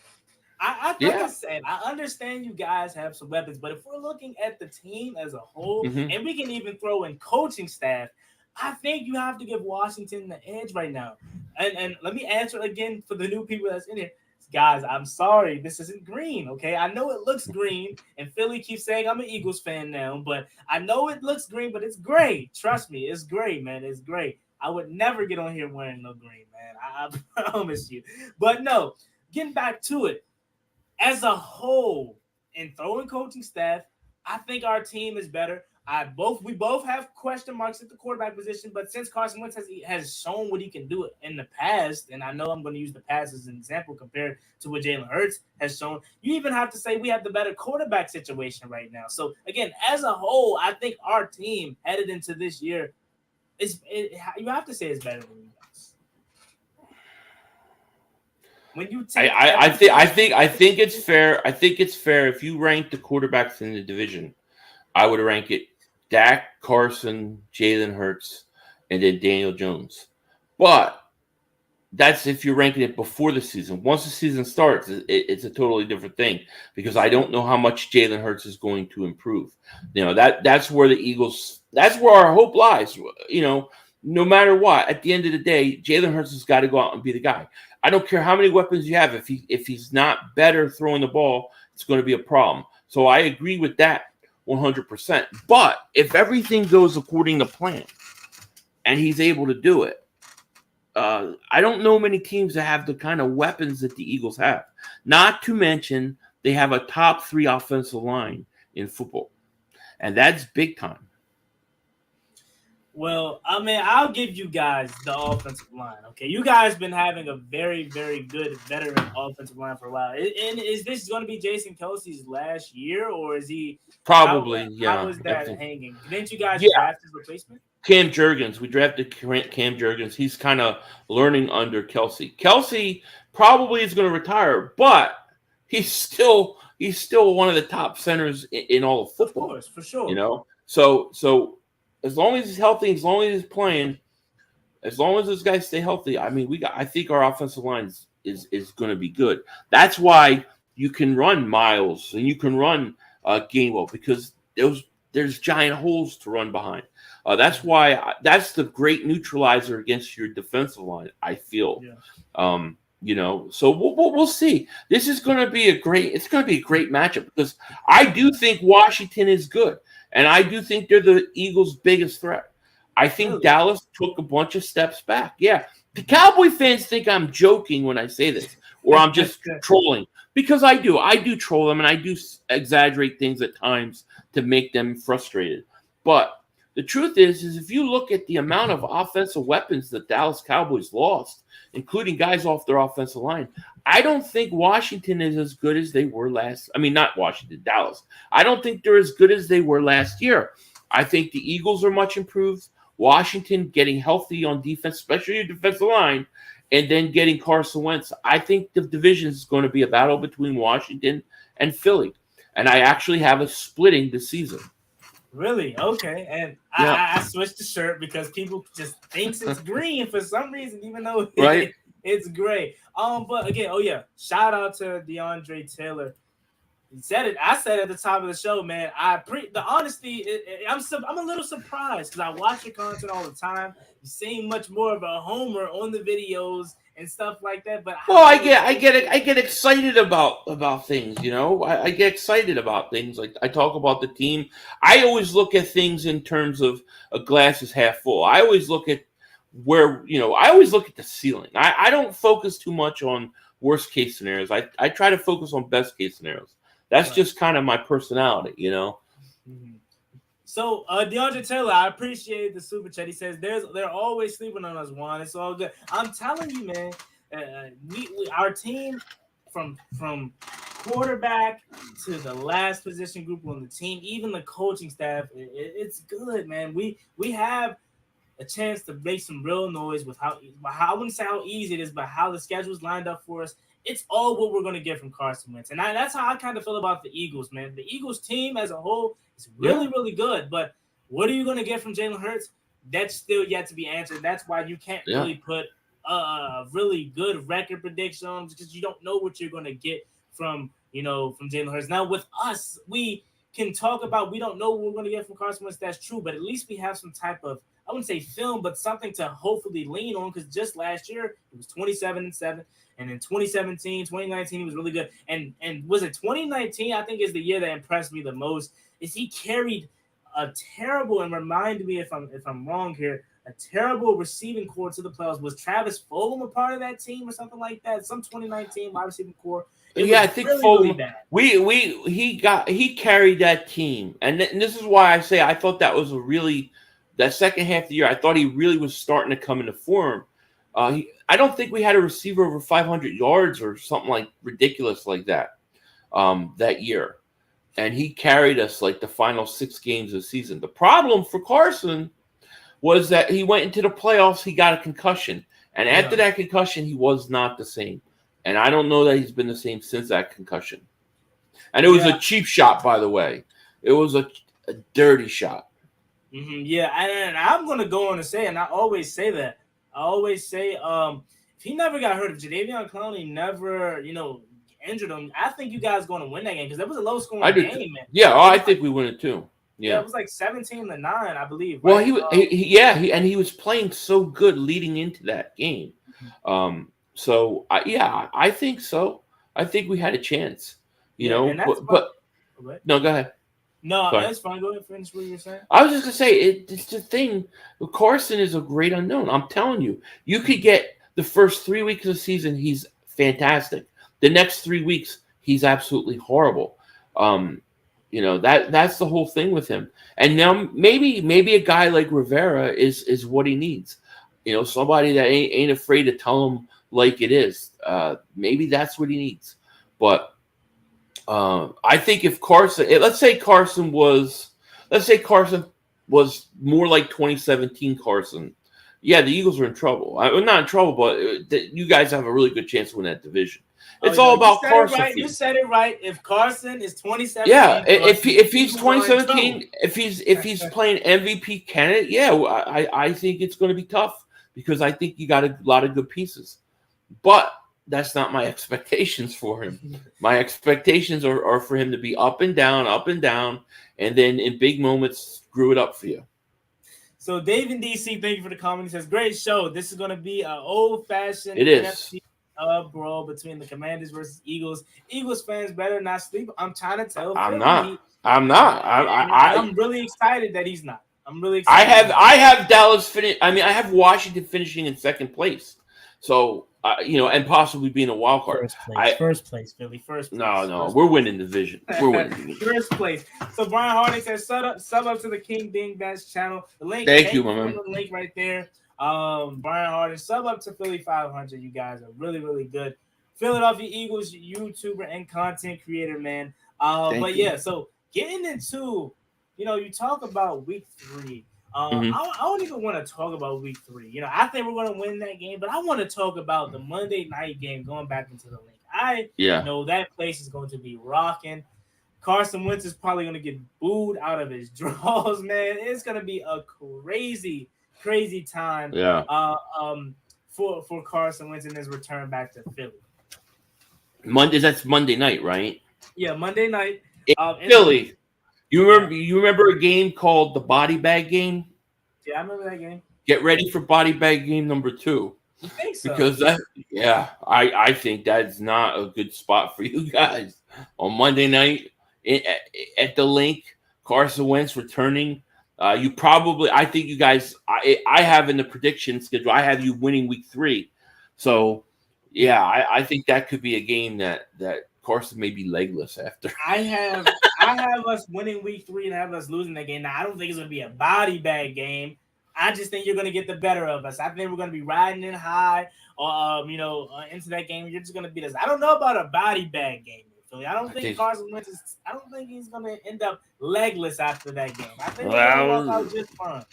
Like I said, I understand you guys have some weapons, but if we're looking at the team as a whole, and we can even throw in coaching staff, I think you have to give Washington the edge right now. And let me answer again for the new people that's in here. Guys, I'm sorry. This isn't green, okay? I know it looks green, and Philly keeps saying I'm an Eagles fan now, but I know it looks green, but it's gray. Trust me, it's gray, man. It's gray. I would never get on here wearing no green, man. I promise you. But no, getting back to it. As a whole, and throwing coaching staff, I think our team is better. we both have question marks at the quarterback position, but since Carson Wentz has shown what he can do in the past, and I know I'm going to use the past as an example compared to what Jalen Hurts has shown, you even have to say we have the better quarterback situation right now. So again, as a whole, I think our team headed into this year you have to say it's better than you guys. When you take, I think it's fair. I think it's fair if you rank the quarterbacks in the division. I would rank it Dak, Carson, Jalen Hurts, and then Daniel Jones. But that's if you're ranking it before the season. Once the season starts, it's a totally different thing because I don't know how much Jalen Hurts is going to improve. That's where the Eagles. That's where our hope lies. No matter what, at the end of the day, Jalen Hurts has got to go out and be the guy. I don't care how many weapons you have. If he's not better throwing the ball, it's going to be a problem. So I agree with that 100%. But if everything goes according to plan and he's able to do it, I don't know many teams that have the kind of weapons that the Eagles have. Not to mention they have a top 3 offensive line in football. And that's big time. Well, I mean, I'll give you guys the offensive line. Okay, you guys been having a very, very good veteran offensive line for a while. And is this going to be Jason Kelce's last year, or is he probably? How is that hanging? Didn't you guys draft his replacement? Cam Jurgens. We drafted Cam Jurgens. He's kind of learning under Kelce. Kelce probably is going to retire, but he's still one of the top centers in all of football. Of course, for sure. So as long as he's healthy, as long as he's playing, as long as those guys stay healthy, I mean, I think our offensive line is going to be good. That's why you can run Miles and you can run Gainwell because there's giant holes to run behind. That's why that's the great neutralizer against your defensive line, I feel. Yeah. So we'll see. This is going to be a great matchup because I do think Washington is good. And I do think they're the Eagles' biggest threat. I think Dallas took a bunch of steps back. Yeah. The Cowboy fans think I'm joking when I say this, or I'm just trolling. Because I do. I do troll them, and I do exaggerate things at times to make them frustrated. But the truth is if you look at the amount of offensive weapons that Dallas Cowboys lost, including guys off their offensive line, I don't think Washington is as good as they were not Washington, Dallas. I don't think they're as good as they were last year. I think the Eagles are much improved. Washington getting healthy on defense, especially your defensive line, and then getting Carson Wentz. I think the division is going to be a battle between Washington and Philly. And I actually have a splitting this season. Really? Okay. And I switched the shirt because people just thinks it's green for some reason, even though it's gray. But again, shout out to DeAndre Taylor. He said it. I said at the top of the show, man. The honesty. I'm a little surprised because I watch your content all the time. You seem much more of a homer on the videos and stuff like that. But I get excited about things. I get excited about things. Like I talk about the team. I always look at things in terms of a glass is half full. I always look at I always look at the ceiling. I don't focus too much on worst case scenarios. I try to focus on best case scenarios. That's just kind of my personality, Mm-hmm. So, DeAndre Taylor, I appreciate the super chat. He says they're always sleeping on us, Juan. It's all good. I'm telling you, man. Our team from quarterback to the last position group on the team, even the coaching staff, it's good, man. We have a chance to make some real noise with how I wouldn't say how easy it is, but how the schedule's lined up for us. It's all what we're going to get from Carson Wentz. And that's how I kind of feel about the Eagles, man. The Eagles team as a whole is really, really good. But what are you going to get from Jalen Hurts? That's still yet to be answered. That's why you can't really put a really good record prediction on because you don't know what you're going to get from Jalen Hurts. Now, with us, we can talk about we don't know what we're going to get from Carson Wentz. That's true. But at least we have some type of, I wouldn't say film, but something to hopefully lean on because just last year, it was 27-7. And in 2017, 2019, he was really good. And was it 2019, I think, is the year that impressed me the most, is he carried a terrible, and remind me if I'm wrong here, a terrible receiving core to the playoffs. Was Travis Fulgham a part of that team or something like that? Some 2019 wide receiving core. I think really bad. He carried that team, and this is why I say I thought that was that second half of the year. I thought he really was starting to come into form. I don't think we had a receiver over 500 yards or something like ridiculous like that that year, and he carried us like the final 6 games of the season. The problem for Carson was that he went into the playoffs, he got a concussion. And after that concussion, he was not the same. And I don't know that he's been the same since that concussion. And it was a cheap shot, by the way. It was a dirty shot. Mm-hmm, yeah, and I'm going to go on and say, and I always say that. I always say if he never got hurt, if Jadeveon Clowney never, injured him, I think you guys going to win that game because that was a low-scoring game. Man. Yeah, I think we win it too. Yeah, it was like 17-9, I believe. Well, right? he was playing so good leading into that game. I think so. I think we had a chance. But no, go ahead. No, that's fine. Go ahead and finish what you were saying. I was just gonna say it's the thing. Carson is a great unknown. I'm telling you, you could get the first 3 weeks of the season, he's fantastic. The next 3 weeks, he's absolutely horrible. That's the whole thing with him. And now maybe a guy like Rivera is what he needs. Somebody that ain't afraid to tell him like it is. Maybe that's what he needs. But I think if let's say Carson was more like 2017 Carson. Yeah, the Eagles are in trouble. Not in trouble, but you guys have a really good chance to win that division. It's all about Carson. Right. You said it right. If Carson is 2017, if he's 2017, if he's playing MVP candidate, I think it's going to be tough because I think you got a lot of good pieces. But that's not my expectations for him. My expectations are for him to be up and down, and then in big moments screw it up for you. So Dave in DC, thank you for the comment. He says, "Great show. This is going to be an old-fashioned NFC brawl between the Commanders versus Eagles. Eagles fans better not sleep. I'm trying to tell. I'm not. I'm really excited that he's not. I'm really excited. I have Dallas finish. I mean, I have Washington finishing in second place. So and possibly being a wild card. First place, Philly. First place. No, we're winning the division. We're winning. First place. So Brian Harding says, sub up to the King Bing Bash channel. The link. Thank you, my man. The link right there. Brian Harding, sub up to Philly500. You guys are really, really good. Philadelphia Eagles YouTuber and content creator, man. So getting into, you talk about week 3. I don't even want to talk about week 3. I think we're going to win that game, but I want to talk about the Monday night game going back into the link. I know that place is going to be rocking. Carson Wentz is probably going to get booed out of his drawers, man. It's going to be a crazy time for Carson Wentz in his return back to Philly. That's Monday night, right? Yeah, Monday night. Philly. You remember a game called the Body Bag Game? Yeah, I remember that game. Get ready for Body Bag Game number 2. You think so? Because I think that's not a good spot for you guys. On Monday night at the link, Carson Wentz returning. I think you guys, I have in the prediction schedule, I have you winning week 3. So, I think that could be a game that Carson may be legless after. I have us winning week 3 and have us losing that game. Now, I don't think it's going to be a body bag game. I just think you're going to get the better of us. I think we're going to be riding in high into that game. You're just going to beat us. I don't know about a body bag game. Philly. I don't think Carson Wentz I don't think he's going to end up legless after that game. I think we're going to walk out just fine.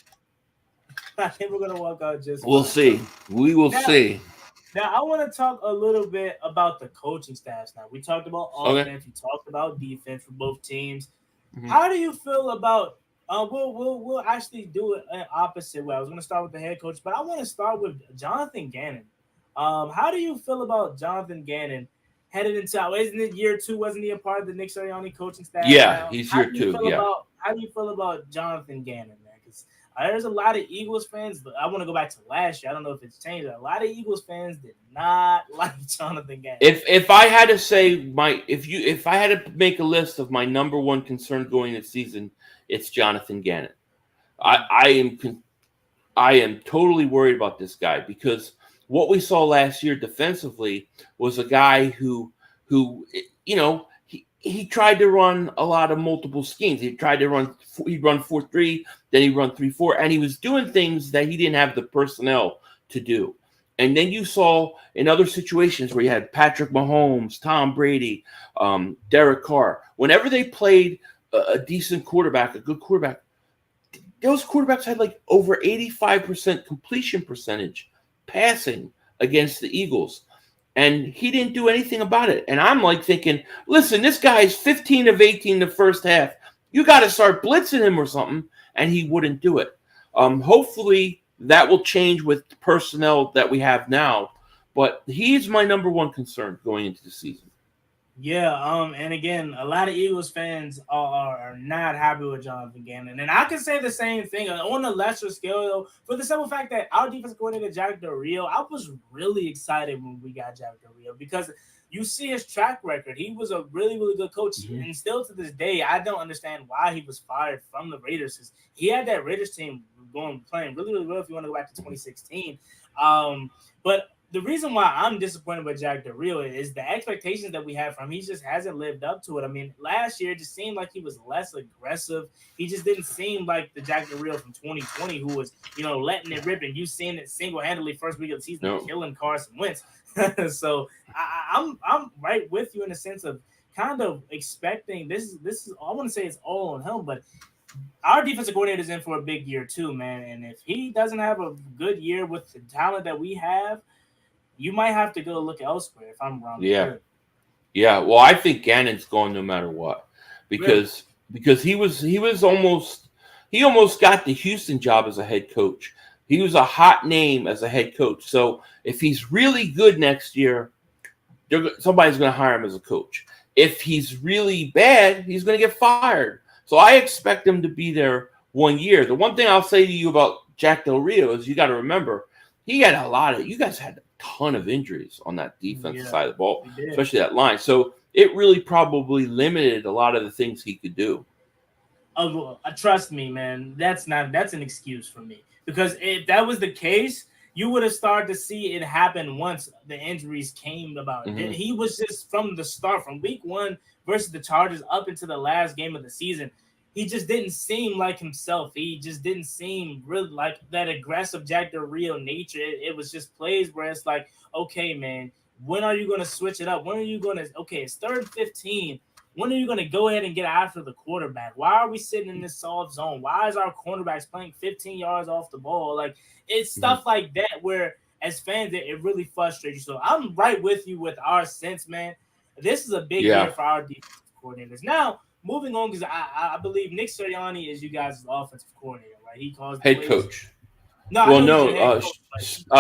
I think we're going to walk out just fine. We'll see. We will see. Now, I want to talk a little bit about the coaching staffs now. We talked about offense. We talked about defense for both teams. Mm-hmm. How do you feel about we'll actually do it an opposite way. I was going to start with the head coach, but I want to start with Jonathan Gannon. How do you feel about Jonathan Gannon headed into isn't it year 2? Wasn't he a part of the Nick Sirianni coaching staff? Yeah, he's year 2. How do you feel about Jonathan Gannon, man? Because there's a lot of Eagles fans. I want to go back to last year. I don't know if it's changed. A lot of Eagles fans did not like Jonathan Gannon. If I had to say if I had to make a list of my number one concern going this season, it's Jonathan Gannon. I am totally worried about this guy because what we saw last year defensively was a guy who who, he tried to run a lot of multiple schemes. He'd run 4-3, then he'd run 3-4, and he was doing things that he didn't have the personnel to do. And then you saw in other situations where you had Patrick Mahomes, Tom Brady, Derek Carr, whenever they played a decent quarterback, a good quarterback, those quarterbacks had like over 85% completion percentage passing against the Eagles. And he didn't do anything about it. And I'm like thinking, listen, this guy's 15 of 18 the first half. You got to start blitzing him or something. And he wouldn't do it. Hopefully that will change with the personnel that we have now. But he's my number one concern going into the season. Yeah, and again, a lot of Eagles fans are not happy with Jonathan Gannon. And I can say the same thing on a lesser scale, though, for the simple fact that our defense coordinator, Jack Del Rio, I was really excited when we got Jack Del Rio because you see his track record. He was a really, really good coach. Mm-hmm. And still to this day, I don't understand why he was fired from the Raiders. Because he had that Raiders team playing really, really well if you want to go back to 2016. But the reason why I'm disappointed with Jack Del Rio is the expectations that we have from him. He just hasn't lived up to it. I mean, last year it just seemed like he was less aggressive. He just didn't seem like the Jack Del Rio from 2020 who was, letting it rip. And you seen it single-handedly first week of the season killing Carson Wentz. So I'm right with you in the sense of kind of expecting this is I want to say it's all on him, but our defensive coordinator is in for a big year too, man. And if he doesn't have a good year with the talent that we have, you might have to go look elsewhere if I'm wrong. Yeah. Yeah. Well, I think Gannon's going no matter what. Because he almost got the Houston job as a head coach. He was a hot name as a head coach. So if he's really good next year, somebody's going to hire him as a coach. If he's really bad, he's going to get fired. So I expect him to be there 1 year. The one thing I'll say to you about Jack Del Rio is you got to remember, you guys had a ton of injuries on that defensive side of the ball, especially that line. So it really probably limited a lot of the things he could do. Trust me, man, that's an excuse for me. Because if that was the case, you would have started to see it happen once the injuries came about. Mm-hmm. He was just from the start, from week 1 versus the Chargers up into the last game of the season, he just didn't seem like himself. He just didn't seem really like that aggressive Jack Del Rio nature. It was just plays where it's like, okay, man, when are you going to switch it up? When are you going to – okay, it's 3rd and 15. When are you going to go ahead and get after the quarterback? Why are we sitting in this soft zone? Why is our cornerbacks playing 15 yards off the ball? Like, it's stuff like that where, as fans, it really frustrates you. So I'm right with you with our sense, man. This is a big year for our defensive coordinators. Now, moving on, because I believe Nick Sirianni is you guys' offensive coordinator, right? He calls the head plays. Coach. No,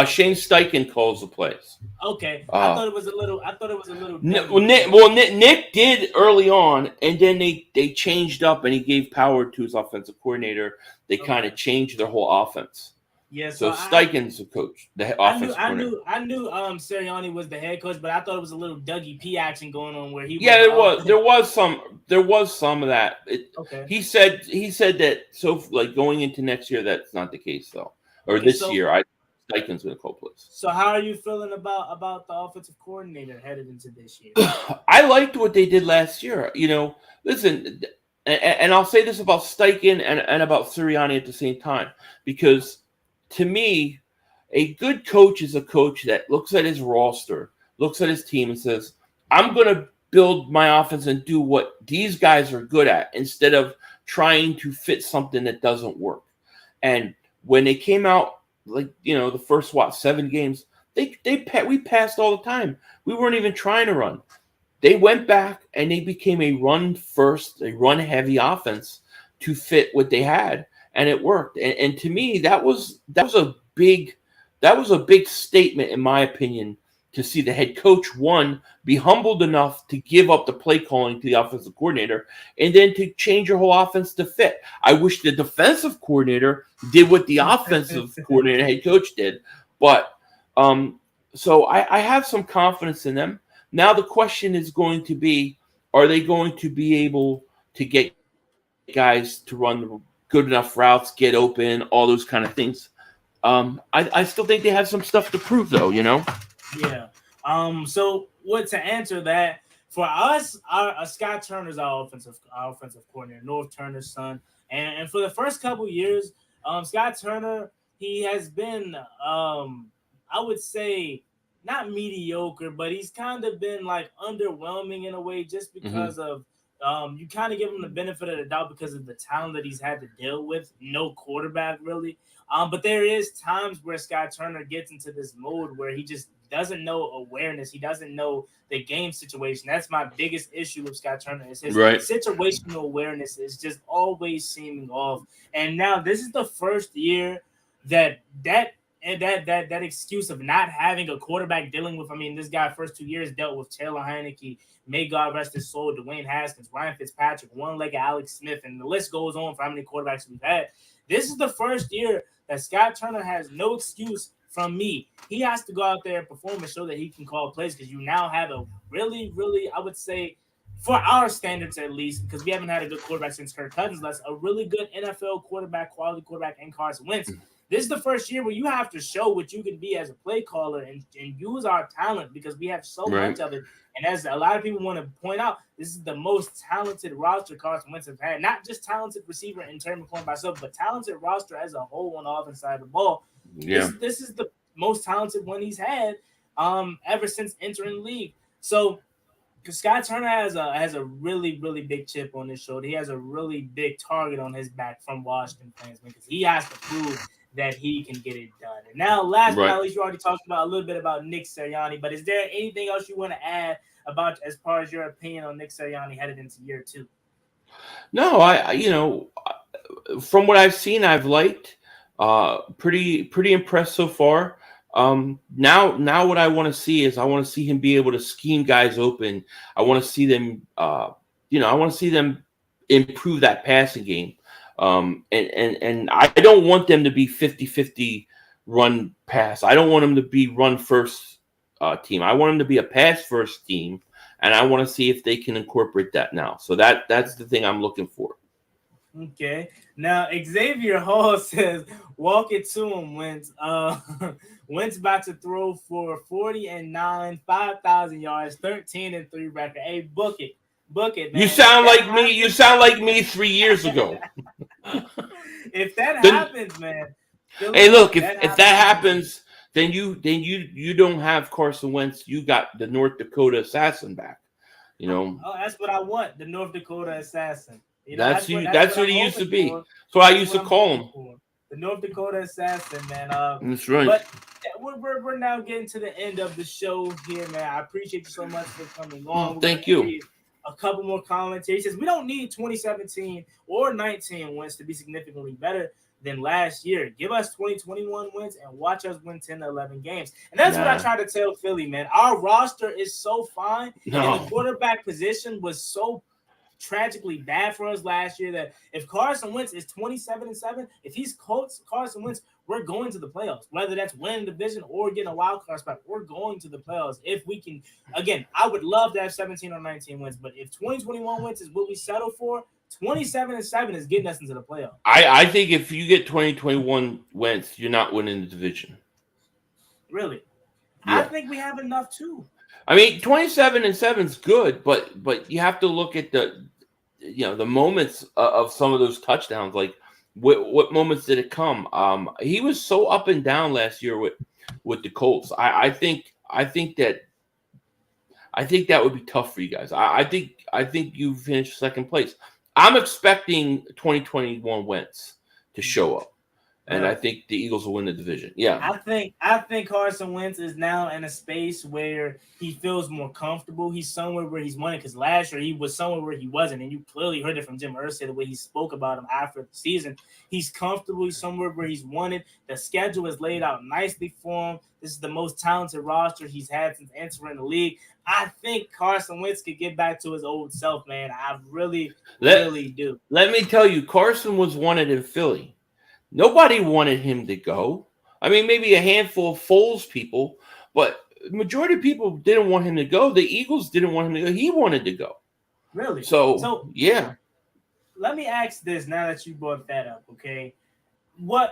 Shane Steichen calls the plays. Okay, I thought it was a little. Nick did early on, and then they changed up, and he gave power to his offensive coordinator. They kind of changed their whole offense. Yeah, so Steichen's the coach, the offensive coordinator. I knew Sirianni was the head coach, but I thought it was a little Dougie P action going on where he. Yeah, there was some of that. He said that going into next year, that's not the case though. Or this year, Steichen's going to call plays. So how are you feeling about the offensive coordinator headed into this year? I liked what they did last year. Listen, and I'll say this about Steichen and about Sirianni at the same time, because to me, a good coach is a coach that looks at his roster, looks at his team, and says, I'm going to build my offense and do what these guys are good at instead of trying to fit something that doesn't work. And when they came out, the first 7 games, we passed all the time. We weren't even trying to run. They went back and they became a run heavy offense to fit what they had, and it worked. And to me, that was a big statement, in my opinion, to see the head coach, one, be humbled enough to give up the play calling to the offensive coordinator, and then to change your whole offense to fit. I wish the defensive coordinator did what the offensive coordinator head coach did. But so I have some confidence in them. Now the question is going to be, are they going to be able to get guys to run good enough routes, get open, all those kind of things? I still think they have some stuff to prove, though, Yeah. So to answer that, for us, Scott Turner's our offensive coordinator, North Turner's son, and for the first couple years, Scott Turner, he has been, I would say, not mediocre, but he's kind of been like underwhelming in a way, just because of you kind of give him the benefit of the doubt because of the talent that he's had to deal with. No quarterback really. But there is times where Scott Turner gets into this mode where he just doesn't know awareness. He doesn't know the game situation. That's my biggest issue with Scott Turner. Is his situational awareness is just always seeming off. And now this is the first year that excuse of not having a quarterback dealing with. I mean, this guy first 2 years dealt with Taylor Heineke, may God rest his soul, Dwayne Haskins, Ryan Fitzpatrick, one-legged Alex Smith, and the list goes on for how many quarterbacks we've had. This is the first year that Scott Turner has no excuse from me. He has to go out there and perform and show that he can call plays, because you now have a really, really, I would say, for our standards at least, because we haven't had a good quarterback since Kirk Cousins, that's a really good NFL quarterback, quality quarterback, and Carson Wentz. This is the first year where you have to show what you can be as a play caller and use our talent, because we have so much of it. And as a lot of people want to point out, this is the most talented roster Carson Wentz has had. Not just talented receiver in terms of playing by himself, but talented roster as a whole on the offense side of the ball. Yeah. This is the most talented one he's had ever since entering the league. So Scott Turner has a really, really big chip on his shoulder. He has a really big target on his back from Washington fans, because he has to prove that he can get it done. And now, last but not least, you already talked about a little bit about Nick Sirianni, but is there anything else you want to add about as far as your opinion on Nick Sirianni headed into year 2? No, I from what I've seen, I've liked. Pretty impressed so far. Now what I want to see is I want to see him be able to scheme guys open. I want to see them, I want to see them improve that passing game. And I don't want them to be 50-50 run pass. I don't want them to be run first team. I want them to be a pass first team, and I want to see if they can incorporate that now. So that's the thing I'm looking for. Okay. Now Xavier Hall says, "Walk it to him, Wentz." Wentz about to throw for 40-9, 5,000 yards, 13-3 record. Hey, book it, man. You sound like me. You sound like me 3 years ago. If that happens, man. Hey, look. If that happens, then you don't have Carson Wentz. You got the North Dakota assassin back. Oh, that's what I want. The North Dakota assassin. That's what he used to be. So I used to call him the North Dakota assassin, man. That's right. But we're now getting to the end of the show here, man. I appreciate you so much for coming on. Thank you. A couple more commentations. We don't need 2017 or 19 wins to be significantly better than last year. Give us 2021 wins and watch us win 10 to 11 games. And that's what I try to tell Philly, man. Our roster is so fine, and the quarterback position was so tragically bad for us last year that if Carson Wentz is 27-7, if he's Carson Wentz, we're going to the playoffs. Whether that's winning the division or getting a wild card spot, we're going to the playoffs. If we can, again, I would love to have 17 or 19 wins, but if 2021 wins is what we settle for, 27-7 is getting us into the playoffs. I think if you get 2021 wins, you're not winning the division. Really? Yeah. I think we have enough too. I mean, 27-7 is good, but you have to look at the moments of some of those touchdowns. Like, what moments did it come? He was so up and down last year with the Colts. I think that would be tough for you guys. I think you finished second place. I'm expecting 2021 Wentz to show up. And I think the Eagles will win the division. Yeah. I think Carson Wentz is now in a space where he feels more comfortable. He's somewhere where he's won it, because last year he was somewhere where he wasn't. And you clearly heard it from Jim Irsay, the way he spoke about him after the season. He's comfortable. He's somewhere where he's won it. The schedule is laid out nicely for him. This is the most talented roster he's had since entering the league. I think Carson Wentz could get back to his old self, man. I really do. Let me tell you, Carson was wanted in Philly. Nobody wanted him to go. I mean, maybe a handful of Foles people, but the majority of people didn't want him to go. The Eagles didn't want him to go. He wanted to go. Really? So yeah. Let me ask this now that you brought that up, okay?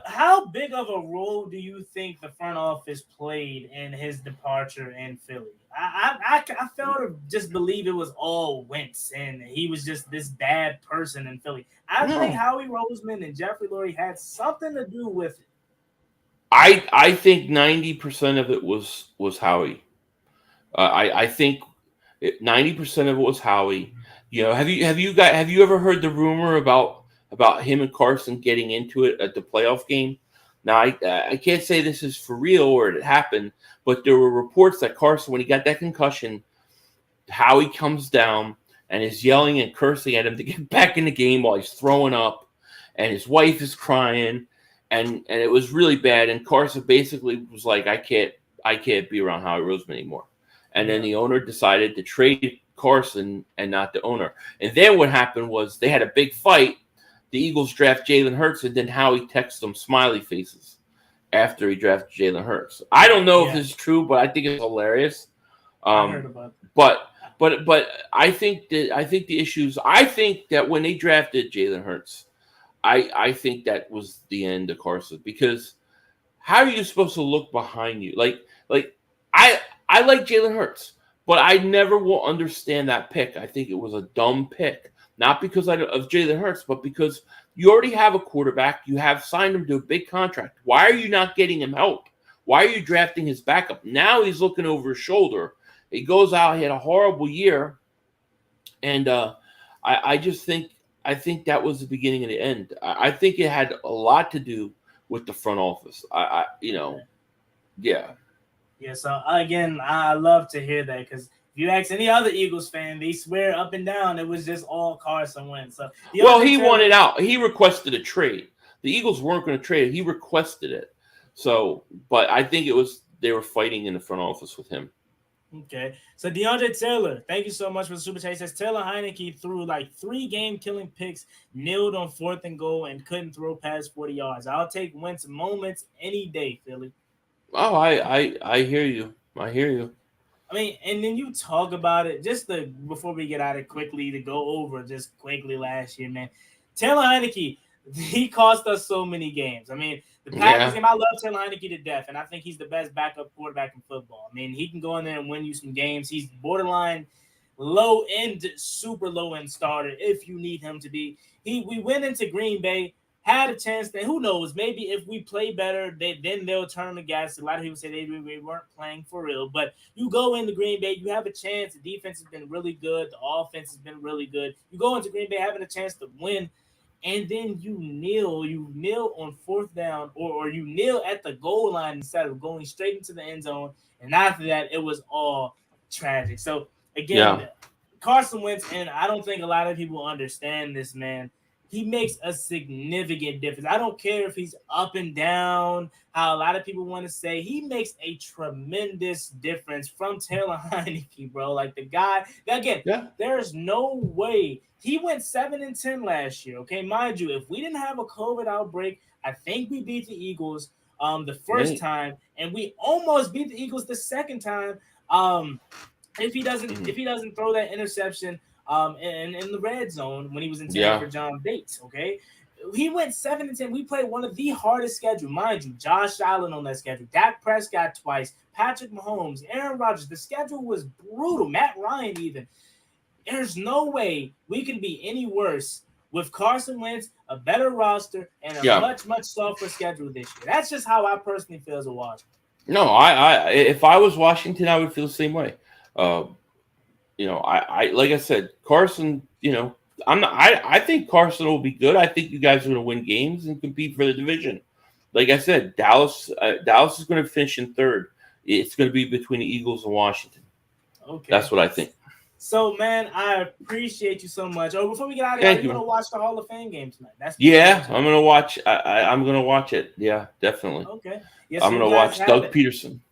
How big of a role do you think the front office played in his departure in Philly? I fail to just believe it was all Wentz and he was just this bad person in Philly. I think Howie Roseman and Jeffrey Lurie had something to do with it. I think 90% of it was Howie. I think 90% of it was Howie. You know, have you ever heard the rumor about him and Carson getting into it at the playoff game? Now I can't say this is for real or it happened, but there were reports that Carson, when he got that concussion, Howie comes down and is yelling and cursing at him to get back in the game while he's throwing up, and his wife is crying, and it was really bad. And Carson basically was like, I can't be around Howie Roseman anymore. And then the owner decided to trade Carson and not the owner. And then what happened was they had a big fight. The Eagles draft Jalen Hurts, and then Howie texts them smiley faces after he drafted Jalen Hurts. I don't know if this is true, but I think it's hilarious. I heard about that. But I think the issues. I think that when they drafted Jalen Hurts, I think that was the end of Carson, because how are you supposed to look behind you? Like I like Jalen Hurts, but I never will understand that pick. I think it was a dumb pick, not because of Jalen Hurts, but because you already have a quarterback. You have signed him to a big contract. Why are you not getting him help? Why are you drafting his backup? Now he's looking over his shoulder. He goes out, he had a horrible year, and I think that was the beginning of the end. I think it had a lot to do with the front office. Yeah. Yeah, so again, I love to hear that, because if you ask any other Eagles fan, they swear up and down it was just all Carson Wentz. So he wanted out. He requested a trade. The Eagles weren't going to trade it. He requested it. So, but I think they were fighting in the front office with him. Okay, so DeAndre Taylor, thank you so much for the super chat. He says Taylor Heineke threw like 3 game-killing picks, kneeled on 4th and goal, and couldn't throw past 40 yards. I'll take Wentz moments any day, Philly. Oh, I hear you. I hear you. I mean, and then you talk about it, before we get out of it quickly, to go over just quickly last year, man. Taylor Heineke, he cost us so many games. I mean, the Packers game, I love Taylor Heineke to death, and I think he's the best backup quarterback in football. I mean, he can go in there and win you some games. He's borderline low-end, super low-end starter if you need him to be. We went into Green Bay, had a chance. Then who knows? Maybe if we play better, then they'll turn the gas. A lot of people say they weren't playing for real. But you go into Green Bay, you have a chance. The defense has been really good. The offense has been really good. You go into Green Bay having a chance to win, and then you kneel on 4th down, or you kneel at the goal line instead of going straight into the end zone. And after that, it was all tragic. So again, Carson Wentz, and I don't think a lot of people understand this, man. He makes a significant difference. I don't care if he's up and down, how a lot of people want to say. He makes a tremendous difference from Taylor Heineke, bro. Like, the guy, again, there's no way. He went 7-10 last year, okay? Mind you, if we didn't have a COVID outbreak, I think we beat the Eagles the first time, and we almost beat the Eagles the second time. If he doesn't throw that interception in the red zone when he was intended for John Bates, okay? He went 7-10. We played one of the hardest schedules, mind you. Josh Allen on that schedule, Dak Prescott twice, Patrick Mahomes, Aaron Rodgers. The schedule was brutal. Matt Ryan even. There's no way we can be any worse with Carson Wentz, a better roster, and a much, much softer schedule this year. That's just how I personally feel as a Washington. No, if I was Washington, I would feel the same way. I like I said, Carson, I think Carson will be good. I think you guys are going to win games and compete for the division. Like I said, Dallas is going to finish in 3rd. It's going to be between the Eagles and Washington. Okay. That's what I think. So, man, I appreciate you so much. Oh, before we get out of here, you're going to watch the Hall of Fame game tonight. I'm going to watch. I'm going to watch it. Yeah, definitely. Okay. Yeah, I'm going to watch Doug Peterson.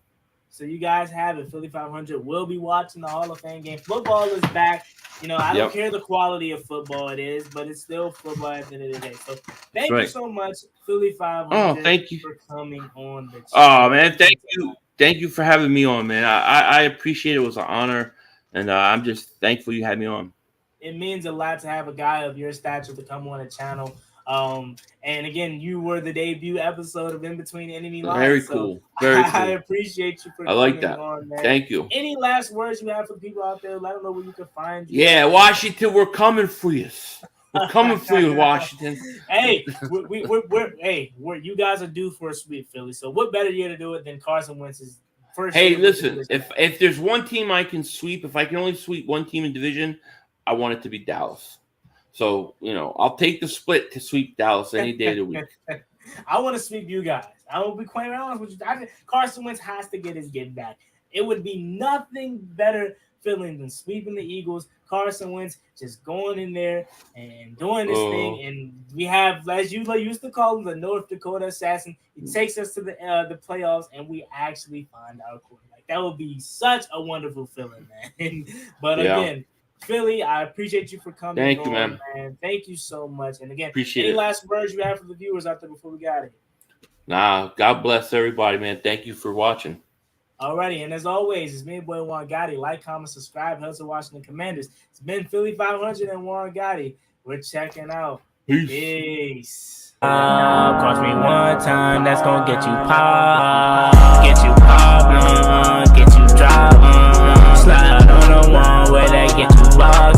So you guys have it. Philly500 will be watching the Hall of Fame game. Football is back. I don't care the quality of football it is, but it's still football at the end of the day. So thank you so much, Philly500. Oh, thank you for coming on the show. Oh, man, thank you. Thank you for having me on, man. I appreciate it. It was an honor, and I'm just thankful you had me on. It means a lot to have a guy of your stature to come on the channel. And again, you were the debut episode of In Between Enemy Lines. Very cool. Very cool. I appreciate you for coming that. On, man. Thank you. Any last words you have for people out there? Let them know where you can find you. Yeah, Washington, we're coming for you. We're coming for you, Washington. Hey, you guys are due for a sweep, Philly. So what better year to do it than Carson Wentz's first? Hey, listen, if there's one team I can sweep, if I can only sweep one team in division, I want it to be Dallas. So, I'll take the split to sweep Dallas any day of the week. I want to sweep you guys. I will be quite honest with you. Carson Wentz has to get his get back. It would be nothing better feeling than sweeping the Eagles. Carson Wentz just going in there and doing this thing. And we have, as you used to call him, the North Dakota assassin. He takes us to the playoffs, and we actually find our quarterback. That would be such a wonderful feeling, man. But again, Philly, I appreciate you for coming. Thank you, man. Thank you so much. And again, appreciate any last words you have for the viewers out there before we got it? Nah, God bless everybody, man. Thank you for watching. Alrighty, and as always, it's me, boy Juan Gotti. Like, comment, subscribe. Helps the Washington Commanders. It's been Philly500 and Juan Gotti. We're checking out. Peace. Cross me one time, that's gonna get you popped. Get you popped.